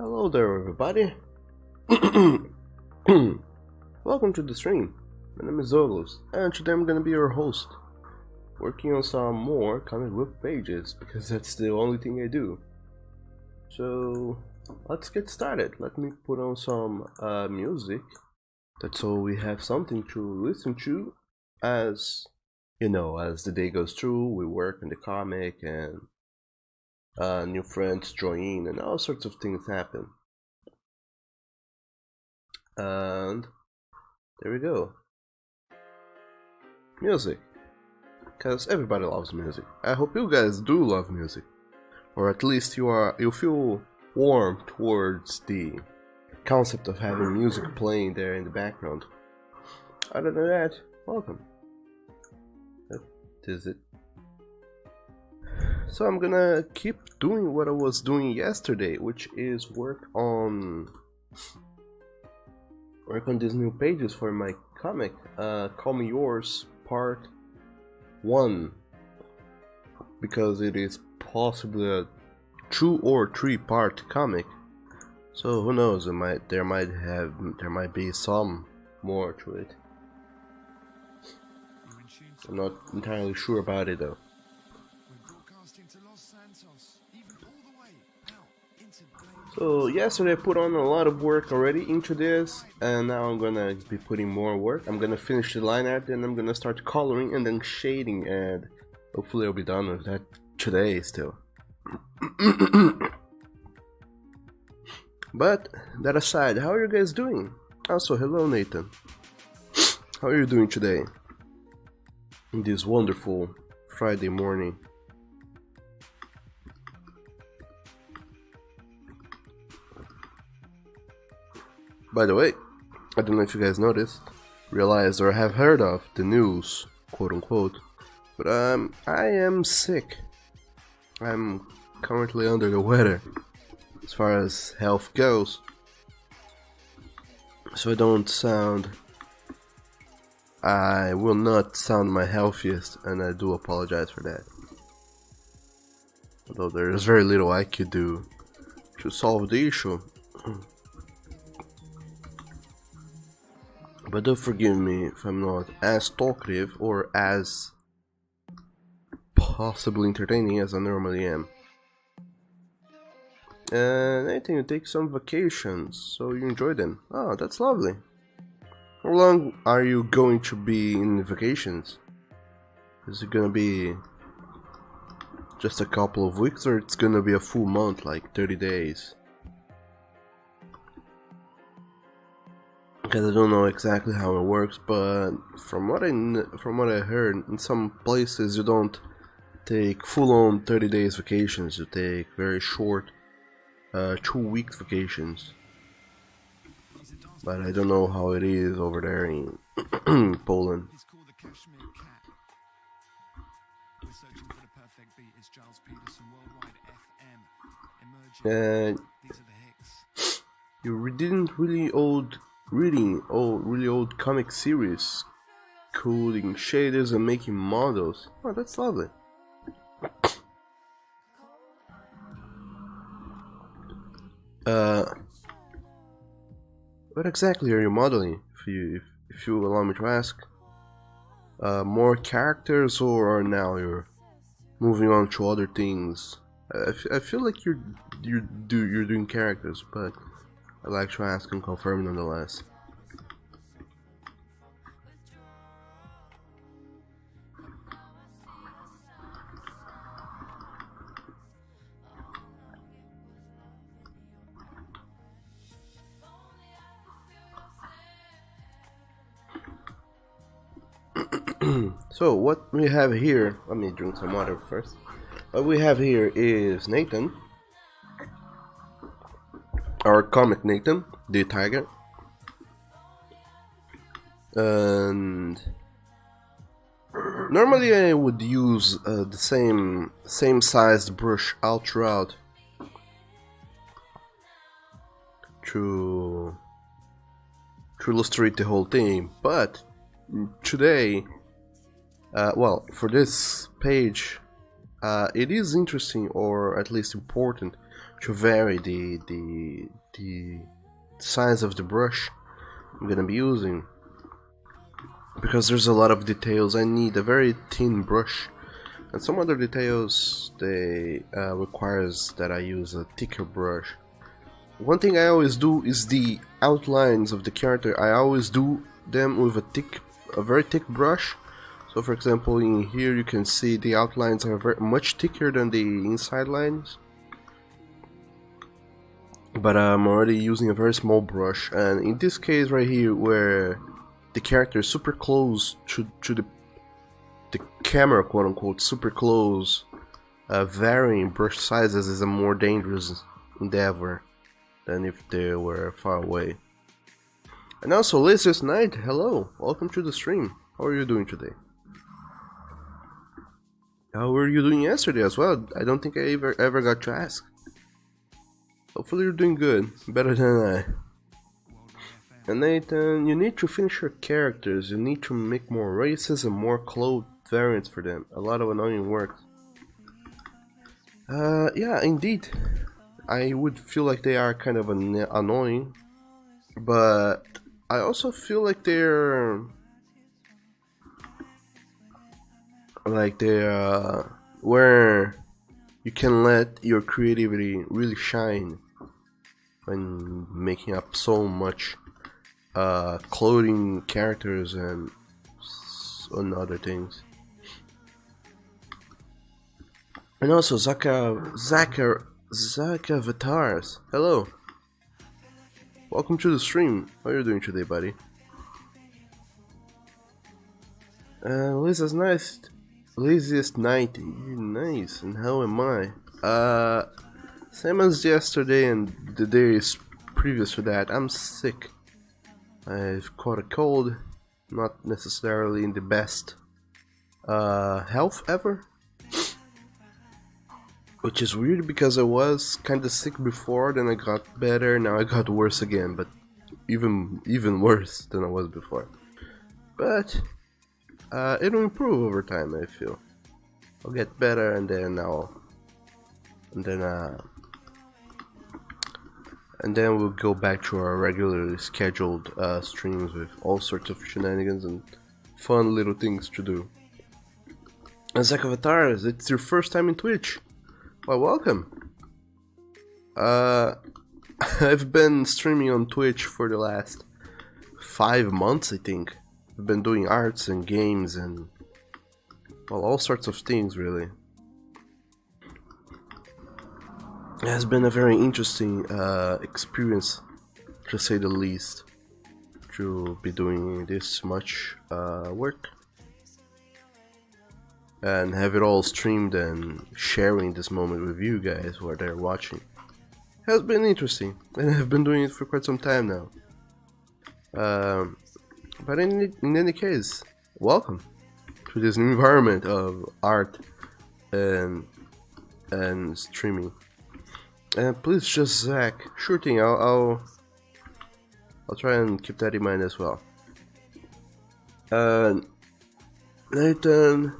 Hello there, everybody. Welcome to the stream. My name is Zoglos, and today I'm gonna be your host, working on some more comic book pages because that's the only thing I do. So let's get started. Let me put on some music. That's so we have something to listen to as as the day goes through. We work in the comic and new friends join in and all sorts of things happen. And there we go. Music. Because everybody loves music. I hope you guys do love music. Or at least you feel warm towards the concept of having music playing there in the background. Other than that, welcome. That is it. So I'm gonna keep doing what I was doing yesterday, which is work on these new pages for my comic, Call Me Yours Part 1, because it is possibly a 2 or 3 part comic. So who knows? There might be some more to it. I'm not entirely sure about it though. So yesterday I put on a lot of work already into this, and now I'm gonna be putting more work. I'm gonna finish the line art, then I'm gonna start coloring and then shading, and hopefully I'll be done with that today still. But that aside, how are you guys doing? Also, hello Nathan. How are you doing today? In this wonderful Friday morning. By the way, I don't know if you guys noticed, realized, or have heard of the news, quote unquote, but I am sick. I'm currently under the weather as far as health goes, so I will not sound my healthiest, and I do apologize for that. Although there is very little I could do to solve the issue. But do forgive me if I'm not as talkative or as possibly entertaining as I normally am. And I think you take some vacations, so you enjoy them. Oh, that's lovely. How long are you going to be in vacations? Is it gonna be just a couple of weeks, or it's gonna be a full month, like 30 days? Because I don't know exactly how it works, but from what I heard, in some places you don't take full-on 30 days vacations. You take very short 2 week vacations. But I don't know how it is over there in Poland. And you didn't really reading really old comic series, coding shaders and making models. Oh, that's lovely. What exactly are you modeling, if you allow me to ask? More characters, or now you're moving on to other things? I feel like you're doing characters, but I'd like to ask and confirm nonetheless. So what we have here, let me drink some water first. What we have here is Nathan, our comic Nathan, the tiger, and normally I would use the same sized brush all throughout to illustrate the whole thing, but today, well, for this page, it is interesting, or at least important, to vary the size of the brush I'm gonna be using, because there's a lot of details. I need a very thin brush, and some other details they requires that I use a thicker brush. One thing I always do is the outlines of the character. I always do them with a very thick brush. So for example, in here you can see the outlines are much thicker than the inside lines. But I'm already using a very small brush, and in this case right here, where the character is super close to the camera, quote unquote, super close, varying brush sizes is a more dangerous endeavor than if they were far away. And also, Laziest Night, hello, welcome to the stream. How are you doing today? How were you doing yesterday as well? I don't think I ever got to ask. Hopefully you're doing good, better than I. And Nathan, you need to finish your characters. You need to make more races and more clothes variants for them. A lot of annoying work. Yeah, indeed. I would feel like they are kind of annoying, but I also feel like they're where you can let your creativity really shine when making up so much clothing, characters, and other things. And also Zaka Avatars, hello, welcome to the stream. How are you doing today, buddy? Laziest Night, nice. And how am I? Same as yesterday and the days previous to that. I'm sick. I've caught a cold, not necessarily in the best health ever, which is weird because I was kinda sick before, then I got better, now I got worse again, but even worse than I was before. But it'll improve over time, I feel. I'll get better, and then we'll go back to our regularly scheduled streams with all sorts of shenanigans and fun little things to do. And Zach Avatars, it's your first time in Twitch. Well, welcome. I've been streaming on Twitch for the last 5 months, I think. I've been doing arts and games and, well, all sorts of things, really. It has been a very interesting experience, to say the least, to be doing this much work and have it all streamed and sharing this moment with you guys who are there watching. It has been interesting, and I've been doing it for quite some time now. But in any case, welcome to this new environment of art and streaming. And please, just Zach. Sure thing. I'll try and keep that in mind as well. Nathan,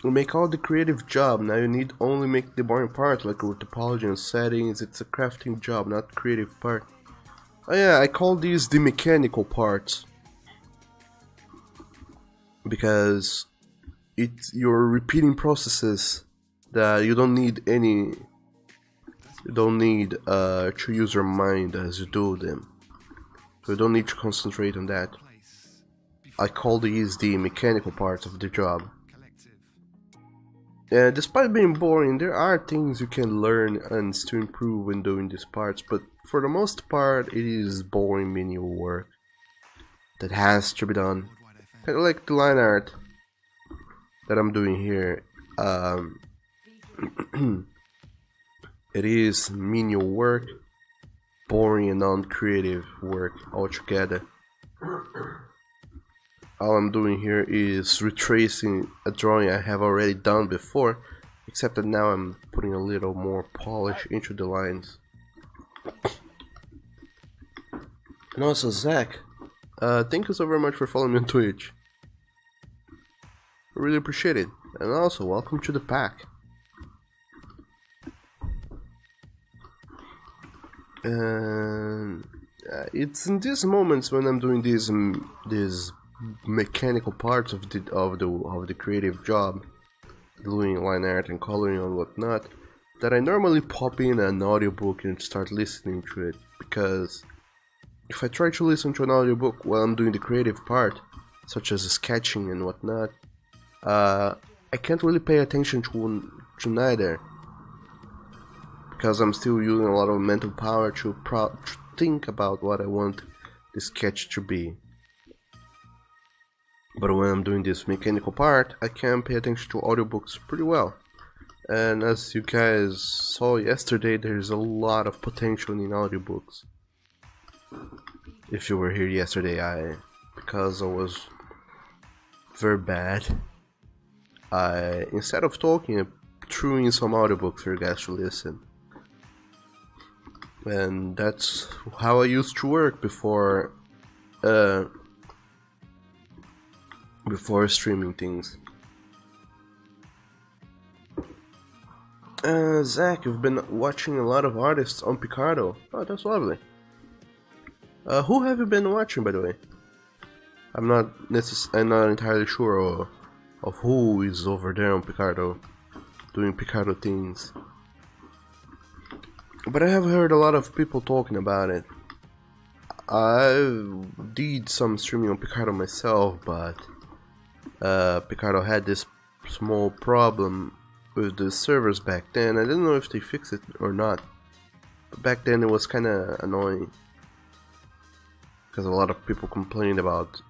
we make all the creative job. Now you need only make the boring part, like with topology and settings. It's a crafting job, not creative part. Oh yeah, I call these the mechanical parts because you're repeating processes that you don't need to use your mind as you do them, so you don't need to concentrate on that. I call these the mechanical parts of the job. Despite being boring, there are things you can learn and still improve when doing these parts, but for the most part it is boring menial work that has to be done. Kind of like the line art that I'm doing here. It is menial work, boring and non-creative work altogether. All I'm doing here is retracing a drawing I have already done before, except that now I'm putting a little more polish into the lines. And also, Zach, thank you so very much for following me on Twitch. I really appreciate it. And also, welcome to the pack. And it's in these moments when I'm doing these mechanical parts of the creative job, doing line art and coloring and whatnot, that I normally pop in an audiobook and start listening to it. Because if I try to listen to an audiobook while I'm doing the creative part, such as sketching and whatnot, I can't really pay attention to neither, because I'm still using a lot of mental power to think about what I want the sketch to be. But when I'm doing this mechanical part, I can pay attention to audiobooks pretty well. And as you guys saw yesterday, there's a lot of potential in audiobooks. If you were here yesterday, because I was very bad, instead of talking, I threw in some audiobooks for you guys to listen. And that's how I used to work before streaming things. Zach, you've been watching a lot of artists on Picarto. Oh, that's lovely. Who have you been watching, by the way? I'm not entirely sure of who is over there on Picarto doing Picarto things. But I have heard a lot of people talking about it. I did some streaming on Picarto myself, but Picarto had this small problem with the servers back then. I didn't know if they fixed it or not. But back then it was kinda annoying, because a lot of people complained about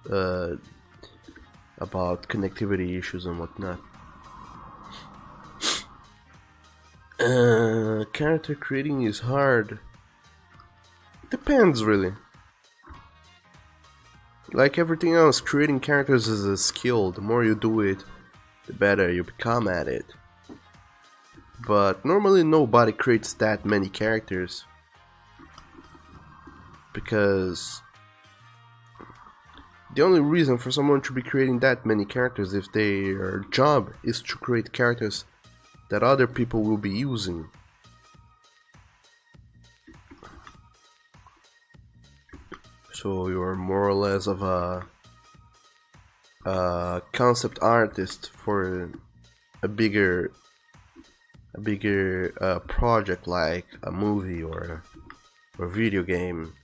connectivity issues and whatnot. Character creating is hard. Depends, really. Like everything else, creating characters is a skill. The more you do it, the better you become at it. But normally nobody creates that many characters, because the only reason for someone to be creating that many characters if their job is to create characters that other people will be using. So you're more or less of a concept artist for a bigger project like a movie or a video game.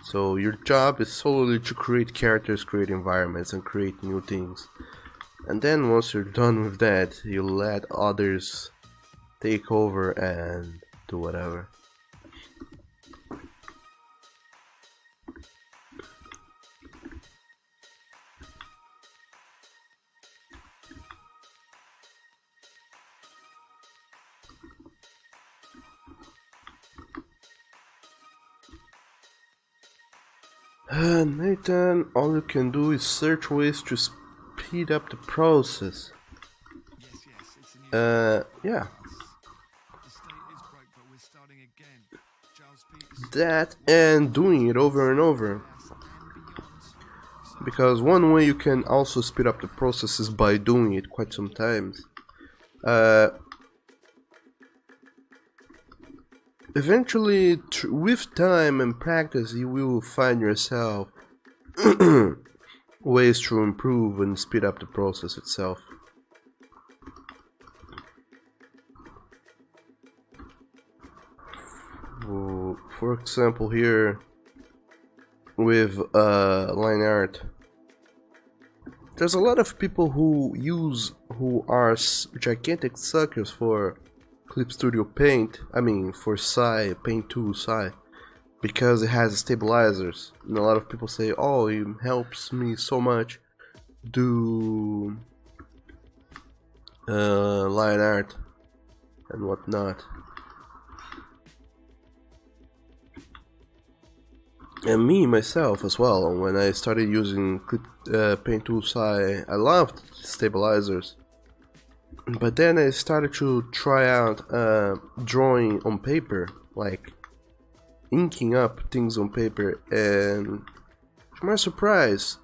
So your job is solely to create characters, create environments, and create new things. And then once you're done with that, you let others take over and do whatever. Nathan, all you can do is search ways to speed up the process. Yeah. That and doing it over and over. Because one way you can also speed up the process is by doing it quite sometimes. Eventually, with time and practice, you will find yourself ways to improve and speed up the process itself. For example, here with line art, there's a lot of people who are gigantic suckers for Clip Studio Paint, for Paint 2 because it has stabilizers, and a lot of people say, oh, it helps me so much do line art and whatnot. And me, myself as well, when I started using Paint 2 I loved stabilizers. But then I started to try out drawing on paper, like inking up things on paper, and to my surprise,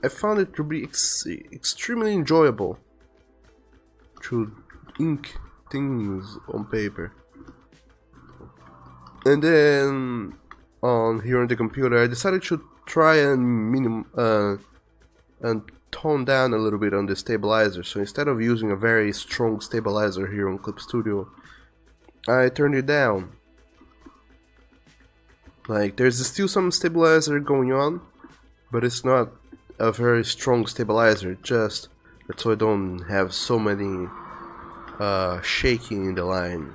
I found it to be extremely enjoyable to ink things on paper. And then on here on the computer, I decided to try and and tone down a little bit on the stabilizer. So instead of using a very strong stabilizer here on Clip Studio, I turned it down. Like, there's still some stabilizer going on, but it's not a very strong stabilizer, just so I don't have so many shaking in the line.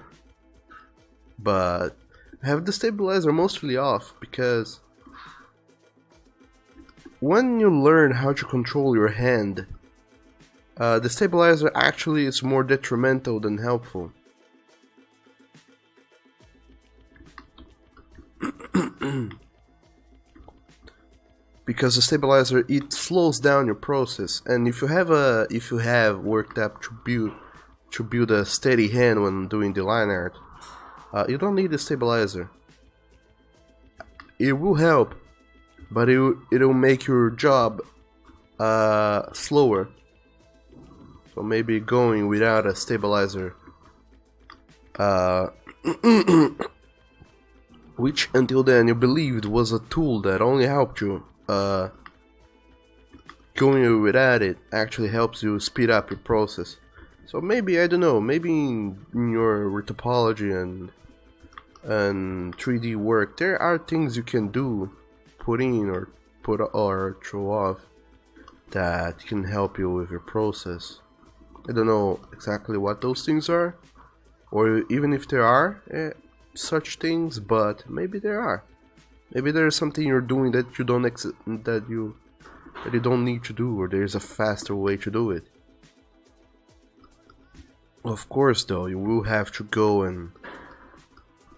But I have the stabilizer mostly off because when you learn how to control your hand, the stabilizer actually is more detrimental than helpful. Because the stabilizer, it slows down your process, and if you have worked up to build a steady hand when doing the line art, you don't need the stabilizer. It will help, but it'll make your job slower. So maybe going without a stabilizer, which until then you believed was a tool that only helped you, going without it actually helps you speed up your process. So maybe, I don't know, maybe in your topology and 3D work, there are things you can do, put in or throw off, that can help you with your process. I don't know exactly what those things are, or even if there are such things, but maybe there are. Maybe there's something you're doing that you don't that you don't need to do, or there's a faster way to do it. Of course, though, you will have to go and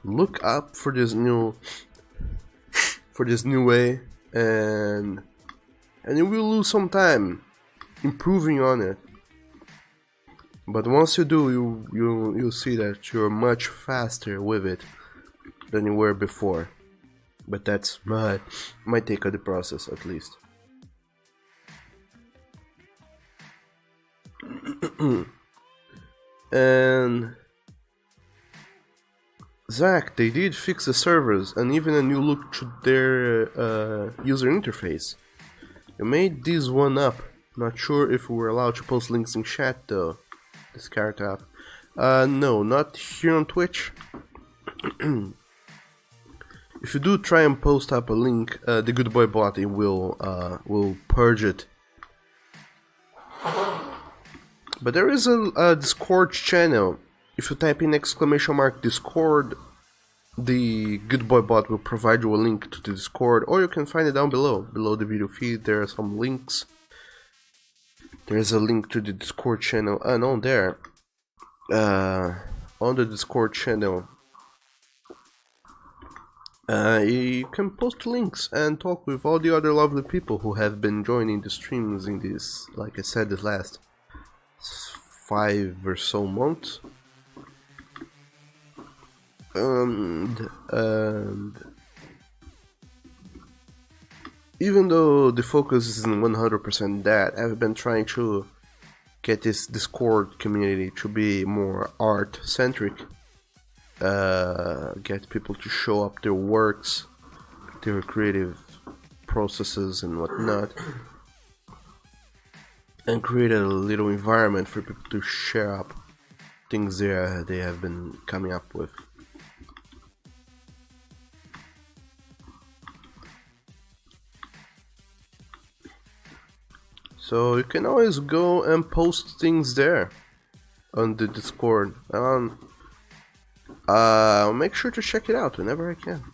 look up for this new way, and you will lose some time improving on it. But once you do, you'll see that you're much faster with it than you were before. But that's my take on the process, at least. And Zach, they did fix the servers and even a new look to their user interface. You made this one up. Not sure if we were allowed to post links in chat though. This character app. No, not here on Twitch. If you do try and post up a link, the good boy bot will purge it. But there is a Discord channel. If you type in !Discord, the good boy bot will provide you a link to the Discord, or you can find it down below the video feed. There are some links. There's a link to the Discord channel, and on there, on the Discord channel, you can post links and talk with all the other lovely people who have been joining the streams in this, like I said, the last 5 or so months. And even though the focus isn't 100% that, I've been trying to get this Discord community to be more art-centric. Get people to show up their works, their creative processes and whatnot, and create a little environment for people to share up things they have been coming up with. So you can always go and post things there on the Discord. I'll make sure to check it out whenever I can.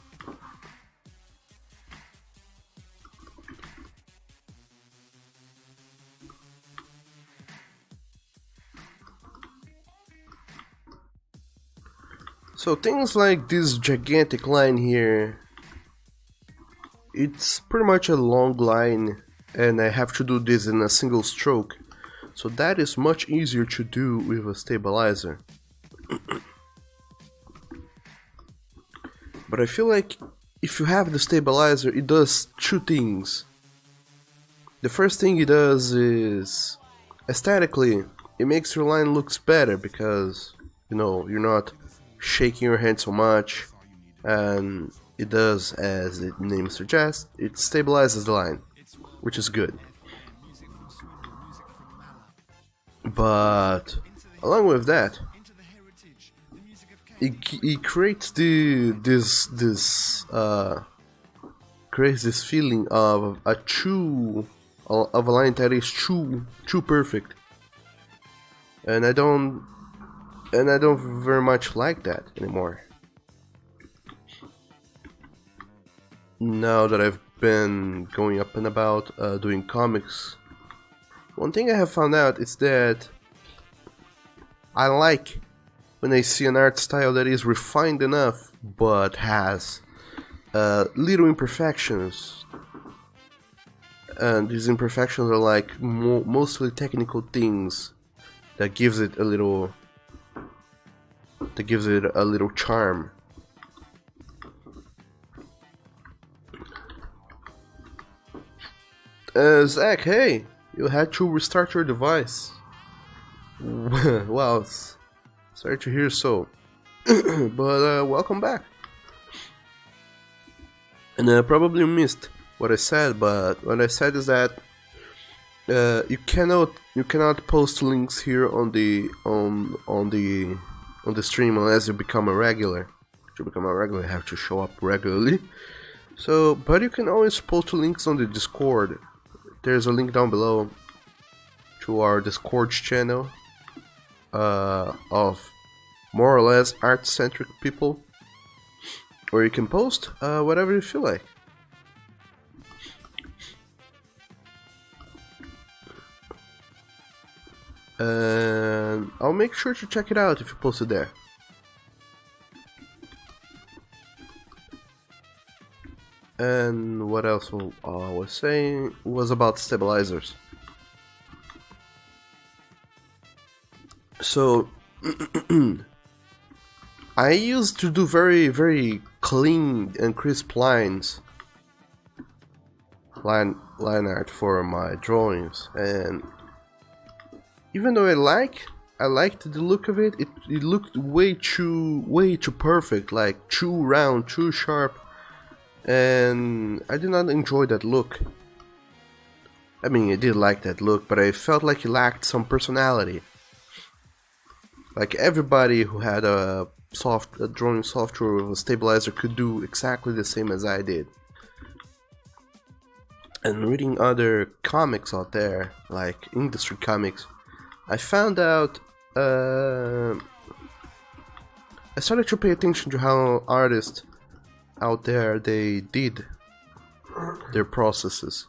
So things like this gigantic line here, it's pretty much a long line, and I have to do this in a single stroke. So that is much easier to do with a stabilizer. But I feel like if you have the stabilizer, it does two things. The first thing it does is, aesthetically, it makes your line looks better because, you know, you're not shaking your hand so much. and it does as its name suggests, it stabilizes the line, which is good. But along with that, it creates creates this feeling of a line that is too perfect, and I don't very much like that anymore. Now that I've been going up and about doing comics, one thing I have found out is that I like when I see an art style that is refined enough but has little imperfections, and these imperfections are like mostly technical things that gives it a little charm. Zach, hey, you had to restart your device. Wow, sorry to hear so. But welcome back. And I probably missed what I said, but what I said is that you cannot post links here on the stream unless you become a regular. To become a regular, you have to show up regularly. So, but you can always post links on the Discord. There's a link down below to our Discord channel of more or less art-centric people, where you can post whatever you feel like. And I'll make sure to check it out if you post it there. And what else I was saying was about stabilizers. So I used to do very clean and crisp line art for my drawings, and even though I liked the look of it, it looked way too perfect, like too round, too sharp, and I did not enjoy that look. I mean, I did like that look, but I felt like it lacked some personality. Like everybody who had a drawing software with a stabilizer could do exactly the same as I did. And reading other comics out there, like industry comics, I found out, I started to pay attention to how artists out there, they did their processes.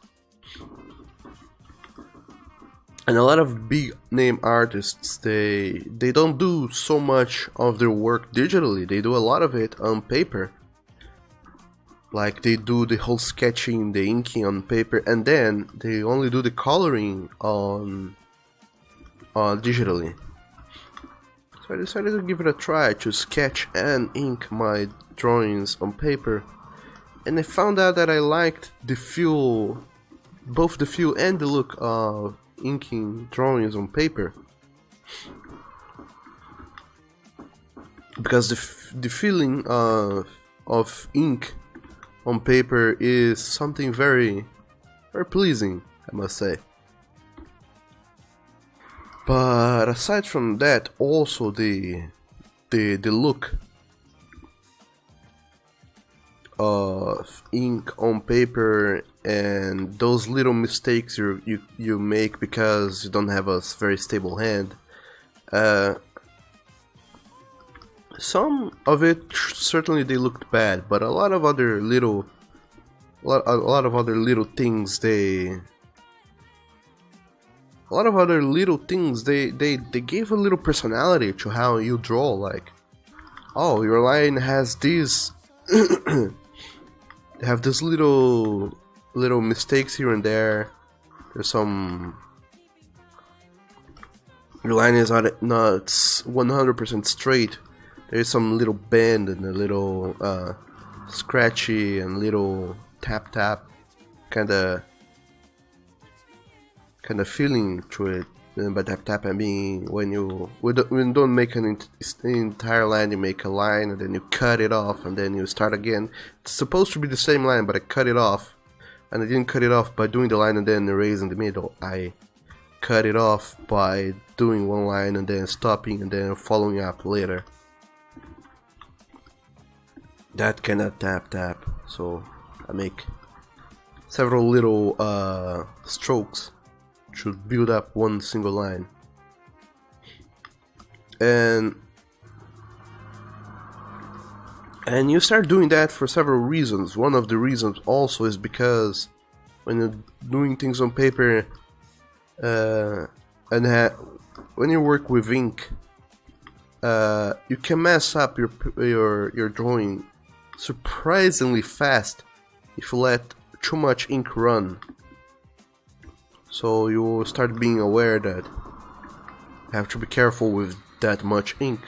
And a lot of big name artists, they don't do so much of their work digitally, they do a lot of it on paper. Like they do the whole sketching, the inking on paper, and then they only do the coloring on digitally. So I decided to give it a try, to sketch and ink my drawings on paper, and I found out that I liked the feel, both the feel and the look of inking drawings on paper, because the feeling of ink on paper is something very pleasing, I must say. But aside from that, also the look of ink on paper and those little mistakes you make because you don't have a very stable hand. Some of it certainly they looked bad, but a lot of other little things they gave a little personality to how you draw. Like, oh, your line has these they have these little mistakes here and there. There's some, your line is not 100% straight. There's some little bend and a little scratchy and little tap kind of feeling to it, And by tap I mean when you don't make an entire line, you make a line and then you cut it off and then you start again. It's supposed to be the same line, but I cut it off, and I didn't cut it off by doing the line and then erase in the middle. I cut it off by doing one line and then stopping and then following up later. That kind of tap. So I make several little strokes to build up one single line. And you start doing that for several reasons. One of the reasons also is because when you're doing things on paper when you work with ink, you can mess up your drawing surprisingly fast if you let too much ink run. So you will start being aware that you have to be careful with that much ink,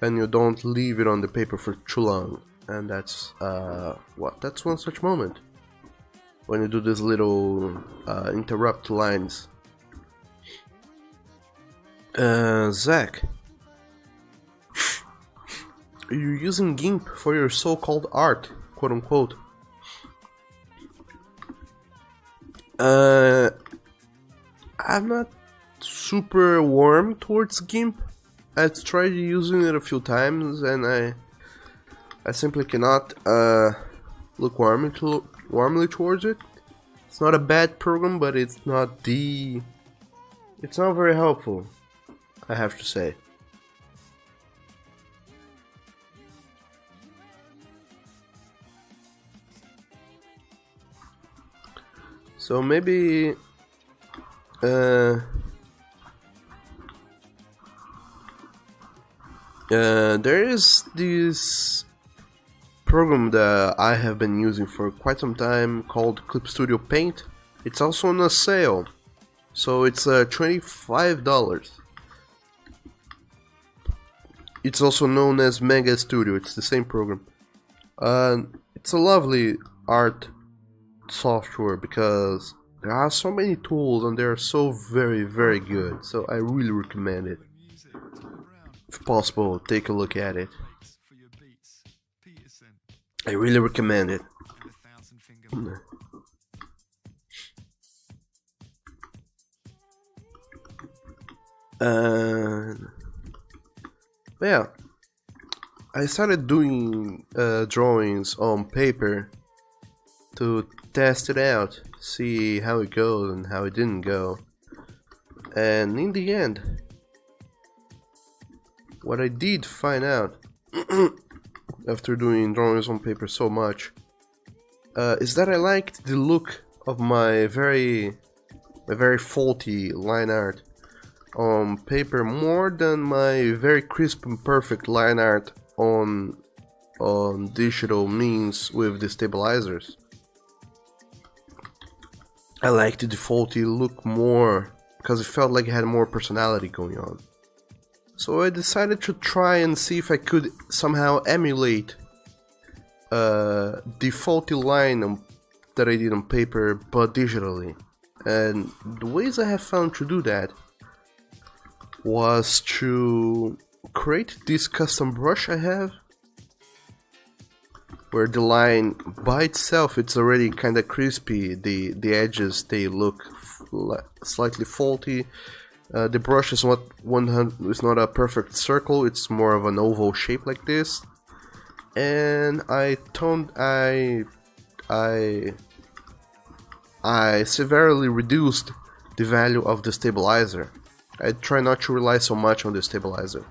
and you don't leave it on the paper for too long. And that's that's one such moment when you do these little interrupt lines. Zach, are you using GIMP for your so-called art, quote unquote? I'm not super warm towards GIMP. I've tried using it a few times and I simply cannot look warmly towards it. It's not a bad program, but it's not very helpful, I have to say. So maybe there is this program that I have been using for quite some time called Clip Studio Paint. It's also on a sale, so it's $25. It's also known as Mega Studio. It's the same program. It's a lovely art software because there are so many tools and they're so very good. So I really recommend it. If possible, take a look at it. I really recommend it. Yeah, I started doing drawings on paper to test it out, see how it goes and how it didn't go. And in the end, what I did find out after doing drawings on paper so much is that I liked the look of my very faulty line art on paper more than my very crisp and perfect line art on digital means with the stabilizers. I liked the faulty look more because it felt like it had more personality going on. So I decided to try and see if I could somehow emulate the faulty line that I did on paper but digitally. And the ways I have found to do that was to create this custom brush I have, where the line by itself it's already kind of crispy. The edges, they look slightly faulty. The brush is not a perfect circle, it's more of an oval shape like this. And I severely reduced the value of the stabilizer. I try not to rely so much on the stabilizer.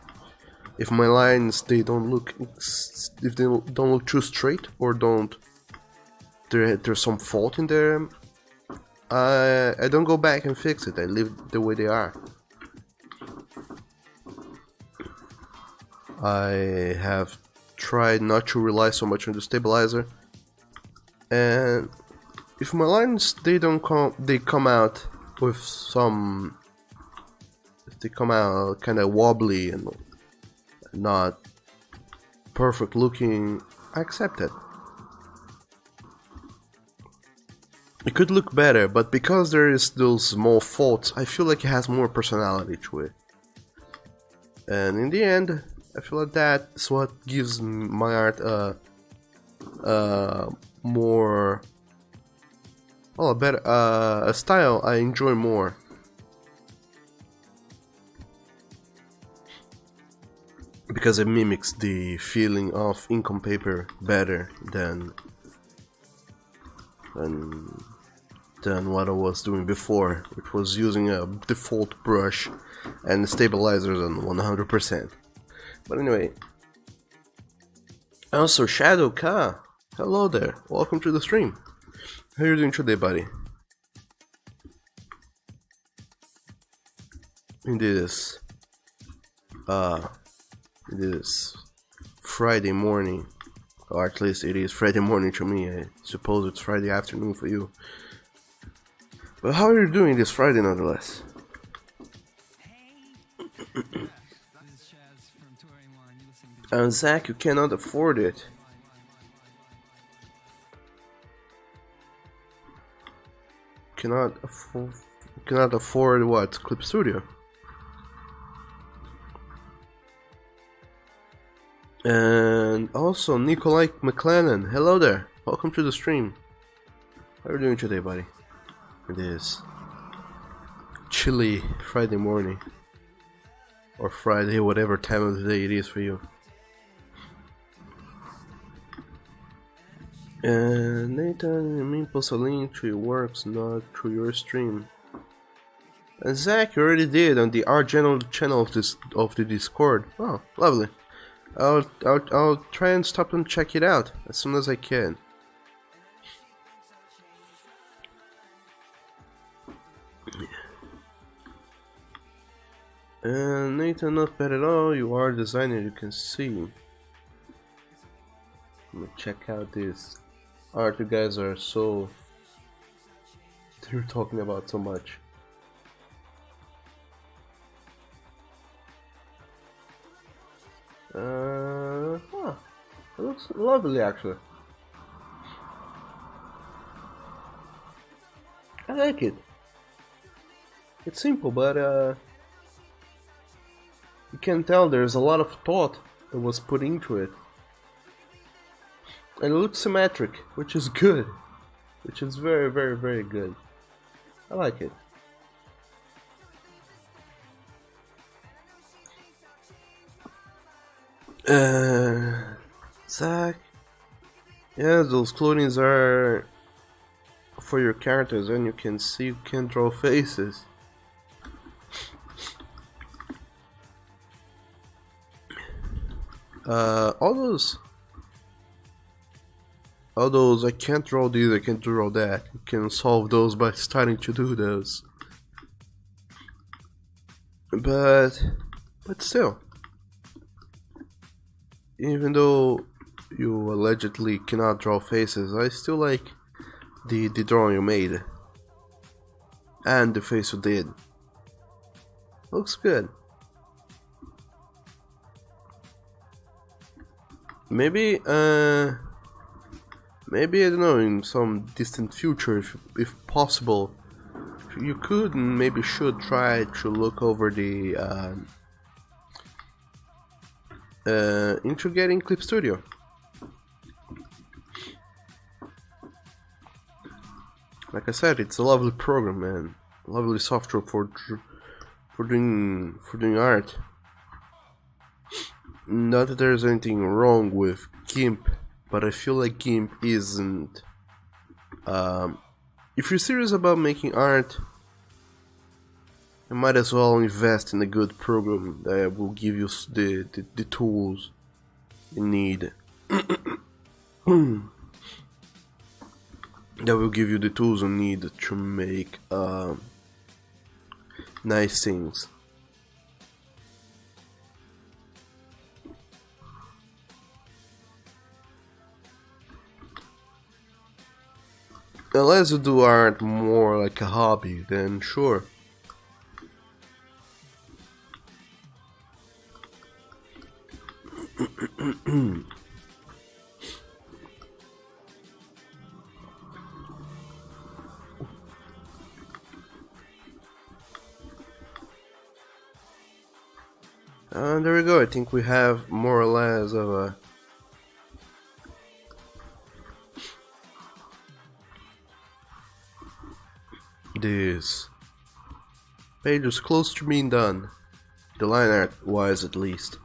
If my lines they don't look too straight or there's some fault in there, I don't go back and fix it. I leave the way they are. I have tried not to rely so much on the stabilizer, and if my lines they come out with some, if they come out kind of wobbly and not perfect looking, I accept it. It could look better, but because there is those small faults, I feel like it has more personality to it. And in the end, I feel like that's what gives my art more, well, a better a style I enjoy more. Because it mimics the feeling of ink on paper better than what I was doing before, which was using a default brush and stabilizers on 100%. But anyway, also Shadow Ka, hello there, welcome to the stream. How are you doing today, buddy? In this Friday morning, or at least it is Friday morning to me. I suppose it's Friday afternoon for you. But how are you doing this Friday nonetheless? And Zach, you cannot afford it. Cannot afford what? Clip Studio. And also Nikolai McLennan, hello there, welcome to the stream. How are you doing today, buddy? It is chilly Friday morning, or Friday, whatever time of the day it is for you. And Nathan, you mean post a link to your works, not through your stream. And Zach, you already did on the art general channel of the Discord. Oh, lovely. I'll try and stop and check it out as soon as I can. And Nathan, not bad at all. You are a designer, you can see. Let me check out this art you guys are so... you're talking about so much. It looks lovely actually. I like it. It's simple, but you can tell there's a lot of thought that was put into it. And it looks symmetric, which is good. Which is very, very, very good. I like it. Zach. Yeah, those clothings are for your characters, and you can see you can draw faces. All those I can't draw these, I can't draw that. You can solve those by starting to do those. But still, even though you allegedly cannot draw faces, I still like the drawing you made and the face you did. Looks good. Maybe maybe I don't know, in some distant future, if possible, you could and maybe should try to look over the into getting Clip Studio. Like I said, it's a lovely program, man. Lovely software for doing art. Not that there's anything wrong with GIMP, but I feel like GIMP isn't. If you're serious about making art, you might as well invest in a good program that will give you the tools you need. That will give you the tools you need to make nice things. Unless you do art more like a hobby, then sure. And there we go. I think we have more or less of a this page is close to being done, the line art wise at least.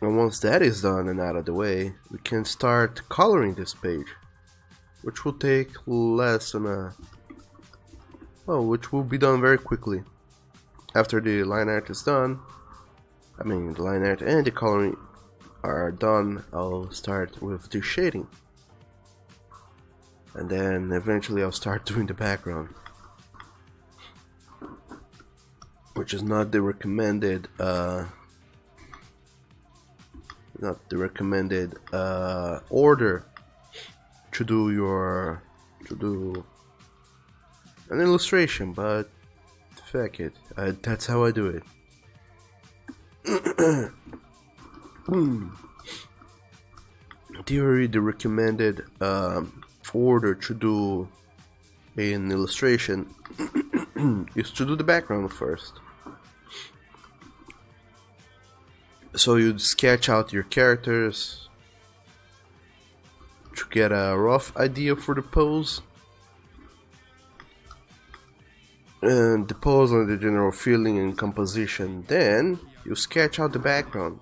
And once that is done and out of the way, we can start coloring this page, which will take less than which will be done very quickly. After the line art is done, the line art and the coloring are done, I'll start with the shading. And then eventually I'll start doing the background, which is not the recommended order to do an illustration, but fuck it, that's how I do it. Theory, the recommended order to do an illustration is to do the background first. So you'd sketch out your characters to get a rough idea for the pose, and the pose and the general feeling and composition. Then you sketch out the background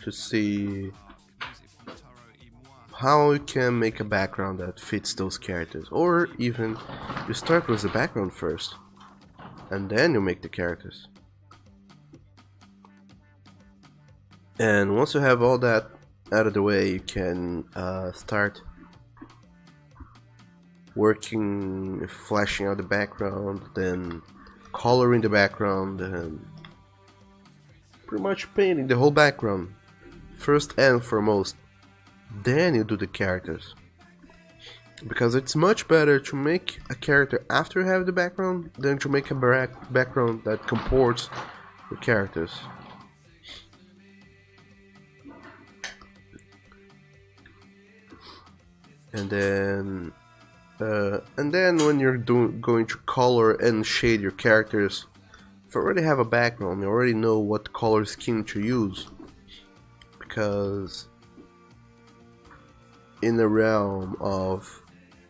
to see how you can make a background that fits those characters, or even you start with the background first and then you make the characters. And once you have all that out of the way, you can start working, flashing out the background, then coloring the background, and pretty much painting the whole background first and foremost. Then you do the characters, because it's much better to make a character after you have the background than to make a background that comports the characters. And then when you're going to color and shade your characters, if you already have a background, you already know what color scheme to use, because in the realm of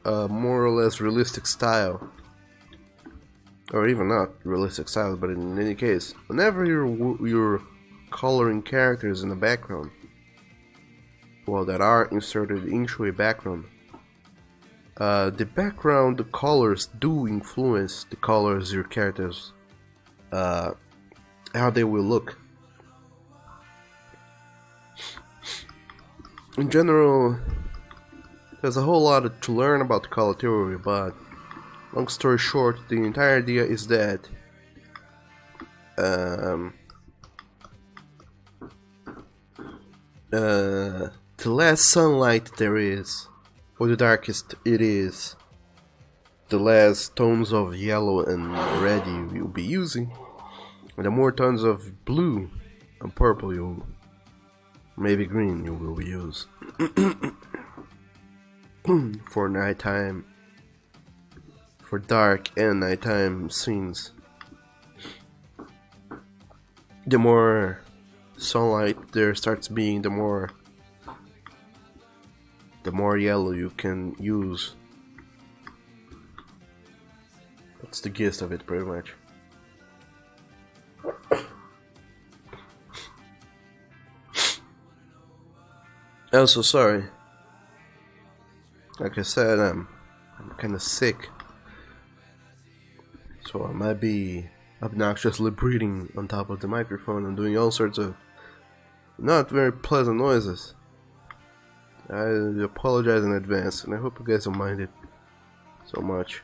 more or less realistic style, or even not realistic style, but in any case, whenever you're coloring characters in the background, well, that are inserted into a background, the background colors do influence the colors your characters, how they will look. In general, there's a whole lot to learn about color theory, but long story short, the entire idea is that the less sunlight there is, or the darkest it is, the less tones of yellow and red you will be using, and the more tones of blue and purple, maybe green, you will use for nighttime, for dark and nighttime scenes. The more sunlight there starts being, the more yellow you can use. That's the gist of it, pretty much. I'm so sorry. Like I said, I'm kind of sick, so I might be obnoxiously breathing on top of the microphone and doing all sorts of not very pleasant noises. I apologize in advance, and I hope you guys don't mind it so much.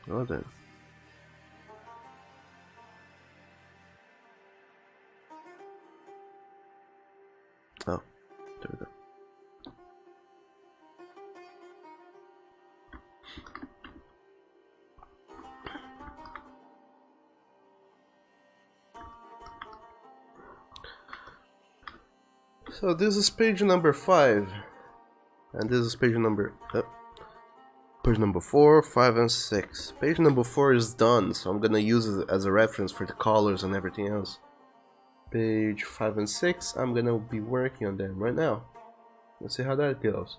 Well then. Oh, there we go. So this is page number 5, and this is page number Page number 4, 5, and 6. Page number 4 is done, so I'm gonna use it as a reference for the colors and everything else. Page 5 and 6, I'm gonna be working on them right now. Let's see how that goes.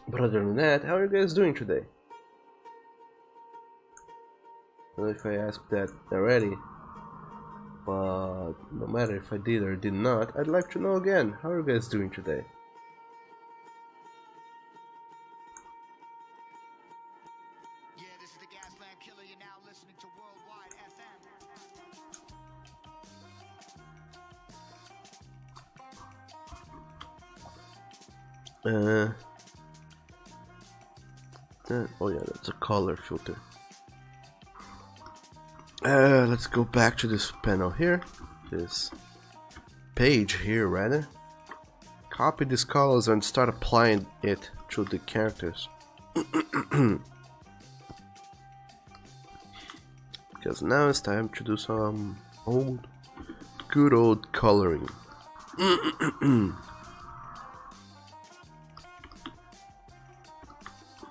But other than that, how are you guys doing today? I don't know if I asked that already, but no matter if I did or did not, I'd like to know again. How are you guys doing today? Oh yeah, that's a color filter. Let's go back to this panel here, this page here rather. Copy these colors and start applying it to the characters. Because now it's time to do some good old coloring.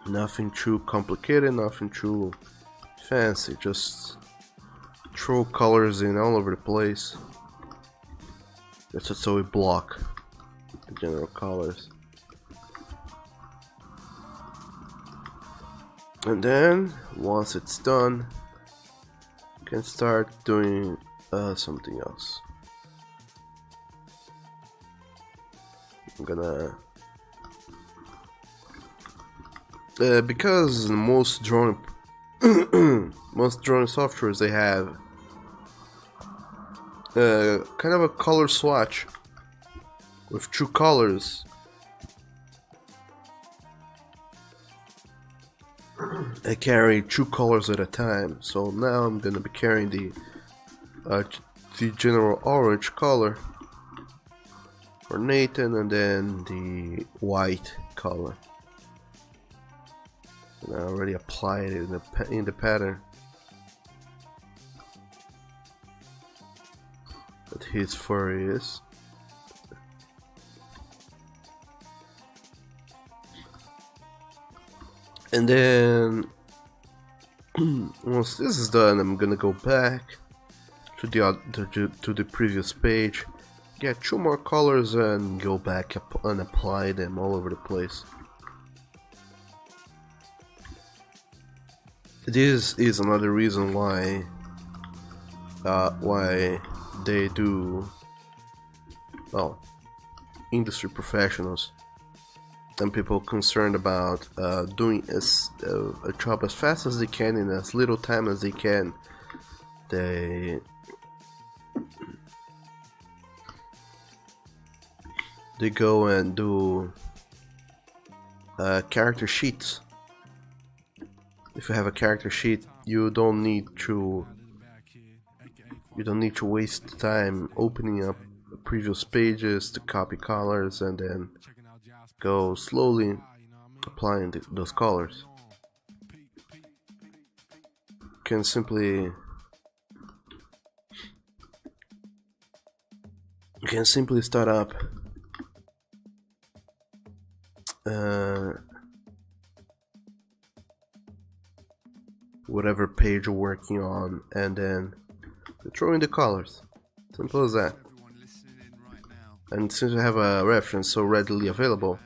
Nothing too complicated, nothing too fancy, just throw colors in all over the place. That's so we block the general colors. And then, once it's done, you can start doing something else. I'm gonna... because most drawing softwares, they have kind of a color swatch with two colors. I carry two colors at a time, so now I'm gonna be carrying the general orange color for Nathan, and then the white color. And I already applied it in the pattern that his fur is. And then once this is done, I'm gonna go back to the previous page, get two more colors, and go back and apply them all over the place. This is another reason why they do, well, industry professionals and people concerned about doing a job as fast as they can in as little time as they can. They go and do character sheets. If you have a character sheet, you don't need to waste time opening up previous pages to copy colors and then go slowly applying those colors. You can simply start up whatever page you're working on, and then throw in the colors. Simple as that. And since you have a reference so readily available,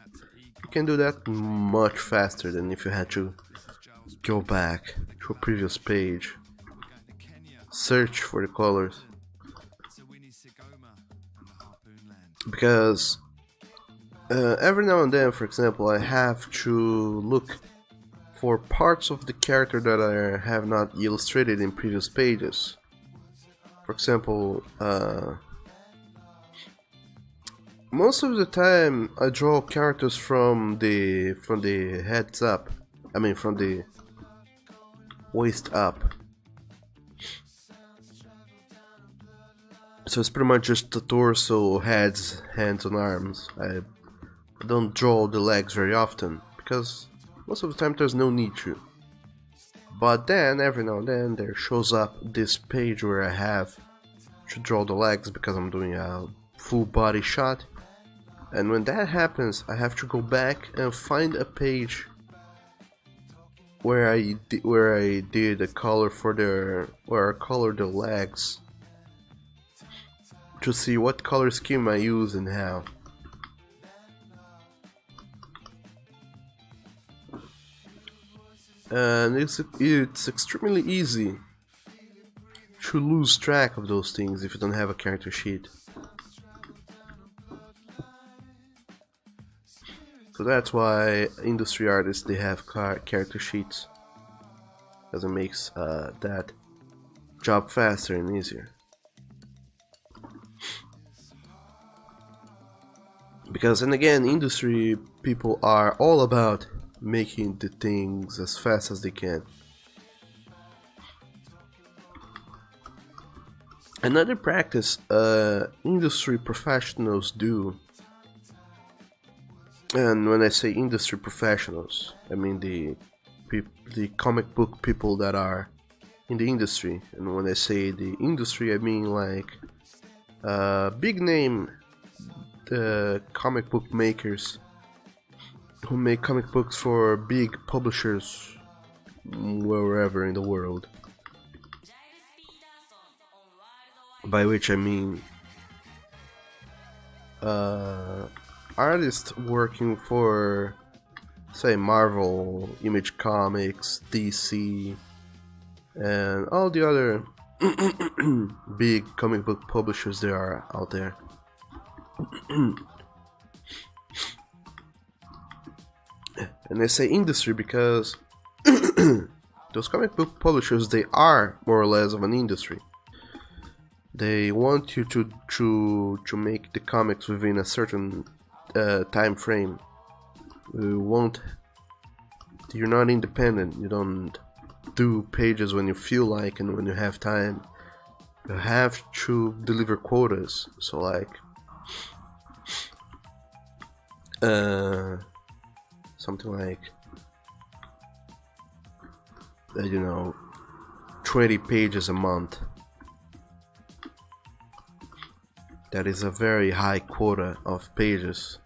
you can do that much faster than if you had to go back to a previous page, search for the colors. Because every now and then, for example, I have to look for parts of the character that I have not illustrated in previous pages. For example, most of the time I draw characters from the heads up. I mean from the waist up. So it's pretty much just the torso, heads, hands and arms. I don't draw the legs very often because most of the time there's no need to. But then every now and then there shows up this page where I have to draw the legs because I'm doing a full body shot, And when that happens, I have to go back and find a page where I did a color for where I colored the legs, to see what color scheme I use and how. And it's extremely easy to lose track of those things if you don't have a character sheet. So that's why industry artists, they have character sheets, because it makes that job faster and easier. Because, and again, industry people are all about making the things as fast as they can. Another practice industry professionals do, and when I say industry professionals, I mean the comic book people that are in the industry. And when I say the industry, I mean like big name comic book makers who make comic books for big publishers wherever in the world. By which I mean artists working for, say, Marvel, Image Comics, DC, and all the other big comic book publishers there are out there. And I say industry because those comic book publishers, they are more or less of an industry. They want you to make the comics within a certain time frame. You're not independent. You don't do pages when you feel like and when you have time. You have to deliver quotas. So like something like 20 pages a month. That is a very high quota of pages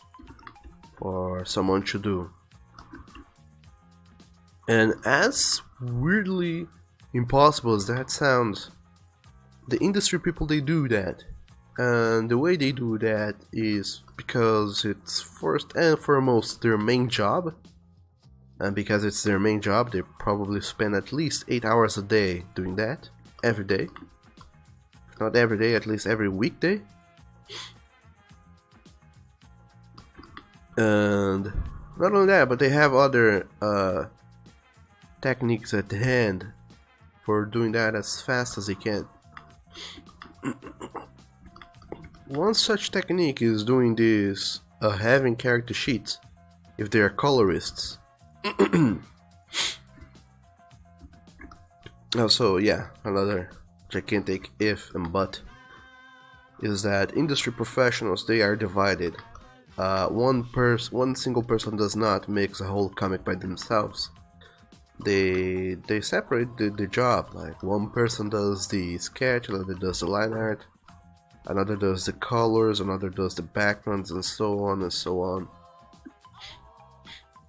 for someone to do. And as weirdly impossible as that sounds, the industry people, they do that. And the way they do that is because it's first and foremost their main job. And because it's their main job, they probably spend at least 8 hours a day doing that, every day. If not every day, at least every weekday. And not only that, but they have other techniques at hand for doing that as fast as they can. One such technique is doing this, having character sheets, if they are colorists. Also, yeah, another gigantic if and but is that industry professionals, they are divided. One single person does not make a whole comic by themselves. They separate the job. Like one person does the sketch, another does the line art, another does the colors, another does the backgrounds, and so on and so on.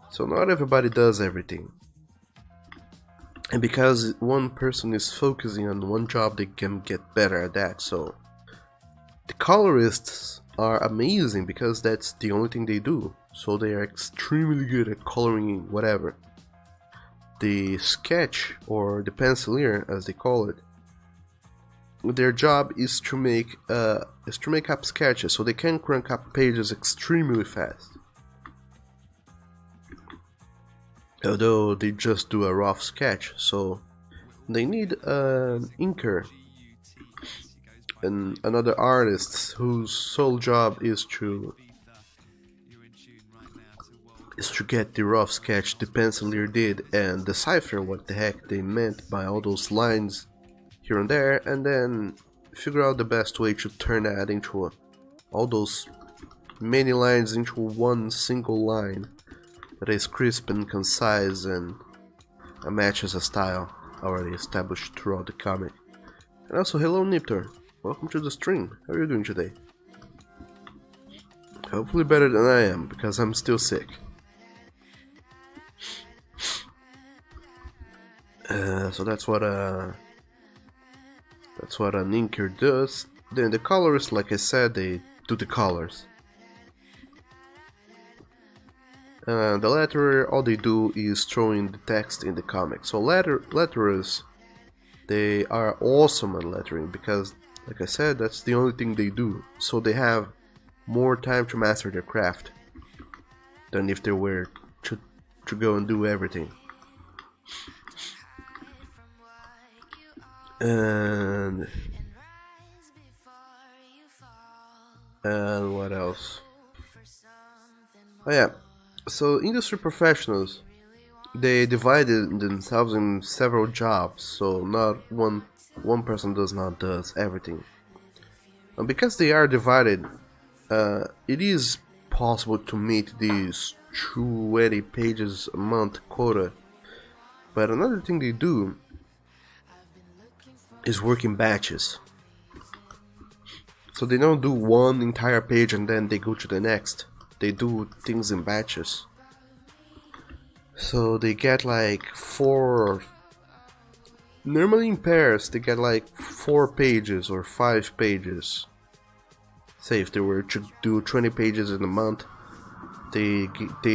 So not everybody does everything. And because one person is focusing on one job, they can get better at that. So the colorists are amazing because that's the only thing they do. So they are extremely good at coloring whatever. The sketch, or the penciler as they call it, their job is to make up sketches, so they can crank up pages extremely fast. Although they just do a rough sketch, so they need an inker and another artist whose sole job is to get the rough sketch the penciler did and decipher what the heck they meant by all those lines here and there, and then figure out the best way to turn that into all those many lines into one single line that is crisp and concise and matches a style already established throughout the comic. And also, hello Niptor, welcome to the stream. How are you doing today? Hopefully better than I am, because I'm still sick. So that's what an inker does. Then the colorists, like I said, they do the colors. The letterer, all they do is throw in the text in the comic. So letterers, they are awesome at lettering because, like I said, that's the only thing they do. So they have more time to master their craft than if they were to go and do everything. And what else? Oh yeah, so industry professionals, they divided themselves in several jobs, so not one person does everything. And because they are divided, it is possible to meet these 20 pages a month quota. But another thing they do is work in batches. So they don't do one entire page and then they go to the next. They do things in batches. So they get like 4, normally in pairs, they get like 4 pages or 5 pages. Say if they were to do 20 pages in a month, they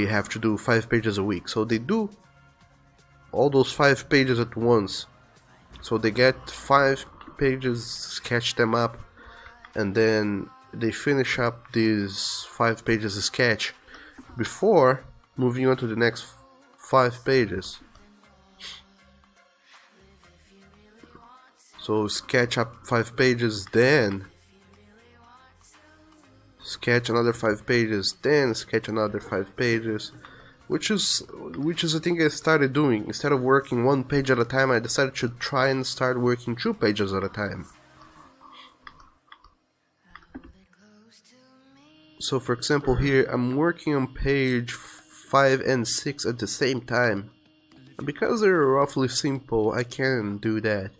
have to do 5 pages a week. So they do all those 5 pages at once. So they get 5 pages, sketch them up, and then they finish up these 5 pages of sketch before moving on to the next 5 pages. So sketch up 5 pages, then sketch another 5 pages, then sketch another 5 pages. Which is a thing I started doing. Instead of working 1 page at a time, I decided to try and start working 2 pages at a time. So for example here, I'm working on page 5 and 6 at the same time. And because they're roughly simple, I can do that.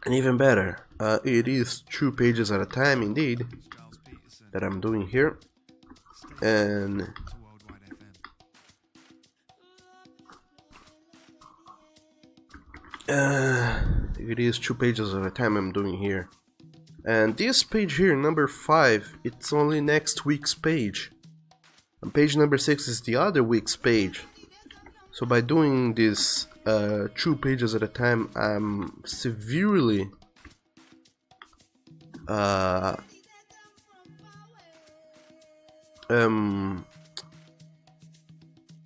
And even better, it is 2 pages at a time indeed, that I'm doing here. And it is 2 pages at a time I'm doing here. And this page here, number 5, it's only next week's page. And page number 6 is the other week's page. So by doing this 2 pages at a time, I'm severely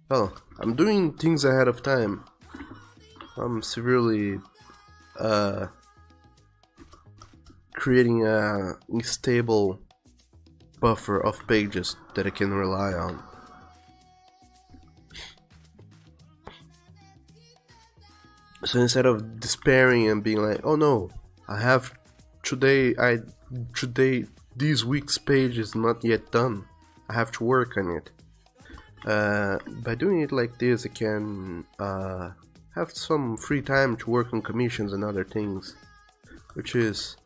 well, I'm doing things ahead of time. I'm severely creating a stable buffer of pages that I can rely on. So instead of despairing and being like, oh no, I have today this week's page is not yet done, I have to work on it. By doing it like this, I can have some free time to work on commissions and other things, which is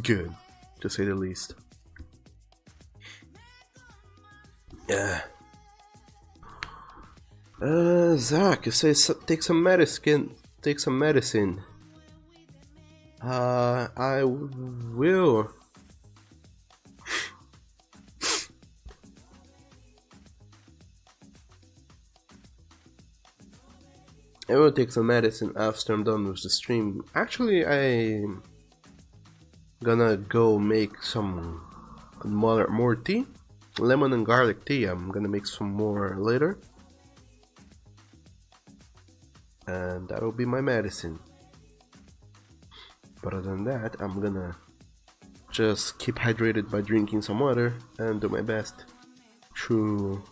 good, to say the least. Yeah. Zach, you say take some medicine. Take some medicine. I will. I will take some medicine after I'm done with the stream. Actually, I'm gonna go make some more tea, lemon and garlic tea. I'm gonna make some more later, and that'll be my medicine. But other than that, I'm gonna just keep hydrated by drinking some water and do my best to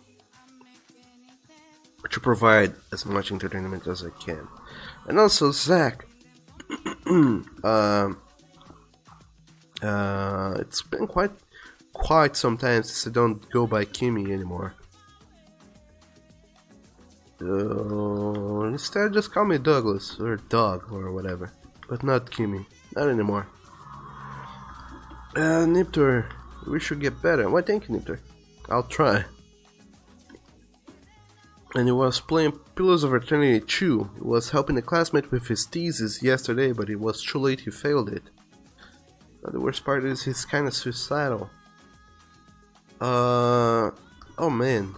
provide as much entertainment as I can. And also, Zach, it's been quite some time since I don't go by Kimmy anymore. Instead, just call me Douglas or Dog or whatever, but not Kimmy, not anymore. Niptor, we should get better. Why, thank you, Niptor. I'll try. And he was playing Pillars of Eternity 2. He was helping a classmate with his thesis yesterday, but it was too late, he failed it. The worst part is he's kinda suicidal. Oh man.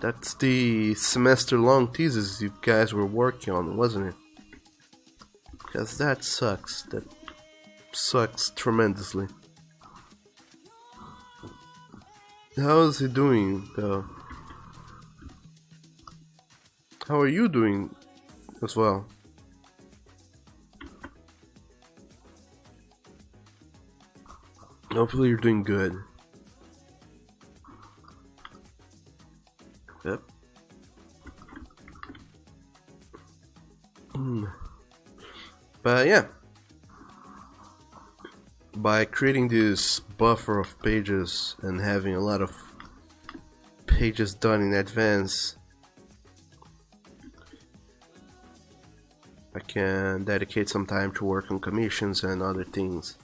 That's the semester-long thesis you guys were working on, wasn't it? Because that sucks. That sucks tremendously. How is he doing, though? How are you doing as well? Hopefully you're doing good. Yep. But yeah, by creating this buffer of pages and having a lot of pages done in advance, I can dedicate some time to work on commissions and other things.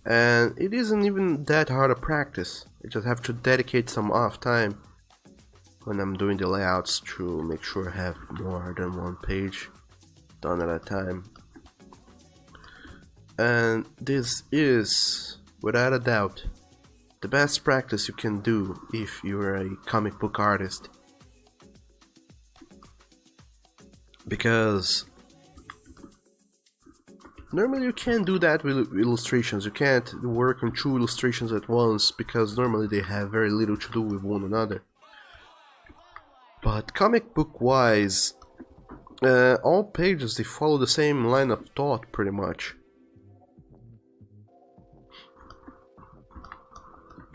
And it isn't even that hard to practice. I just have to dedicate some off time when I'm doing the layouts to make sure I have more than one page done at a time. And this is, without a doubt, the best practice you can do if you're a comic book artist. Because normally you can't do that with illustrations. You can't work on two illustrations at once because normally they have very little to do with one another. But comic book wise, all pages, they follow the same line of thought pretty much.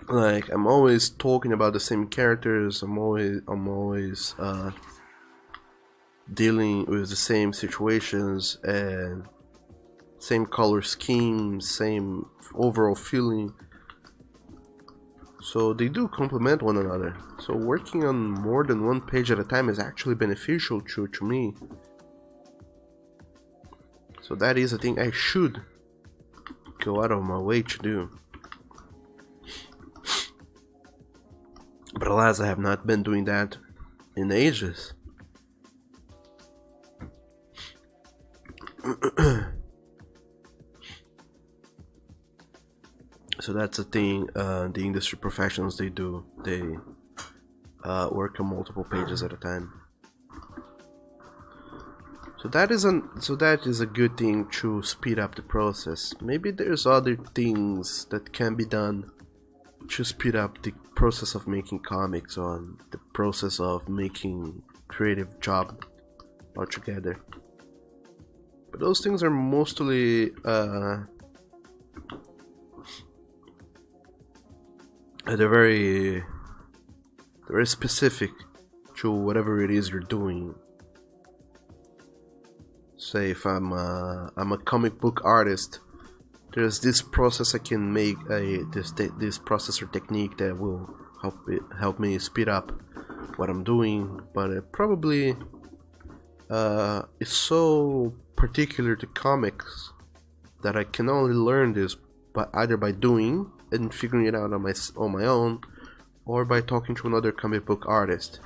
Like, I'm always talking about the same characters, I'm always dealing with the same situations and same color scheme, same overall feeling. So they do complement one another. So working on more than one page at a time is actually beneficial to me. So that is a thing I should go out of my way to do. But alas, I have not been doing that in ages. So that's the thing the industry professionals they do. They work on multiple pages at a time. So that is a good thing to speed up the process. Maybe there's other things that can be done to speed up the process of making comics, or the process of making creative job altogether. But those things are mostly they're very specific to whatever it is you're doing. Say if I'm a comic book artist, there's this process I can make, this process or technique that will help me speed up what I'm doing. But it probably is so particular to comics that I can only learn this either by doing and figuring it out on my own, or by talking to another comic book artist.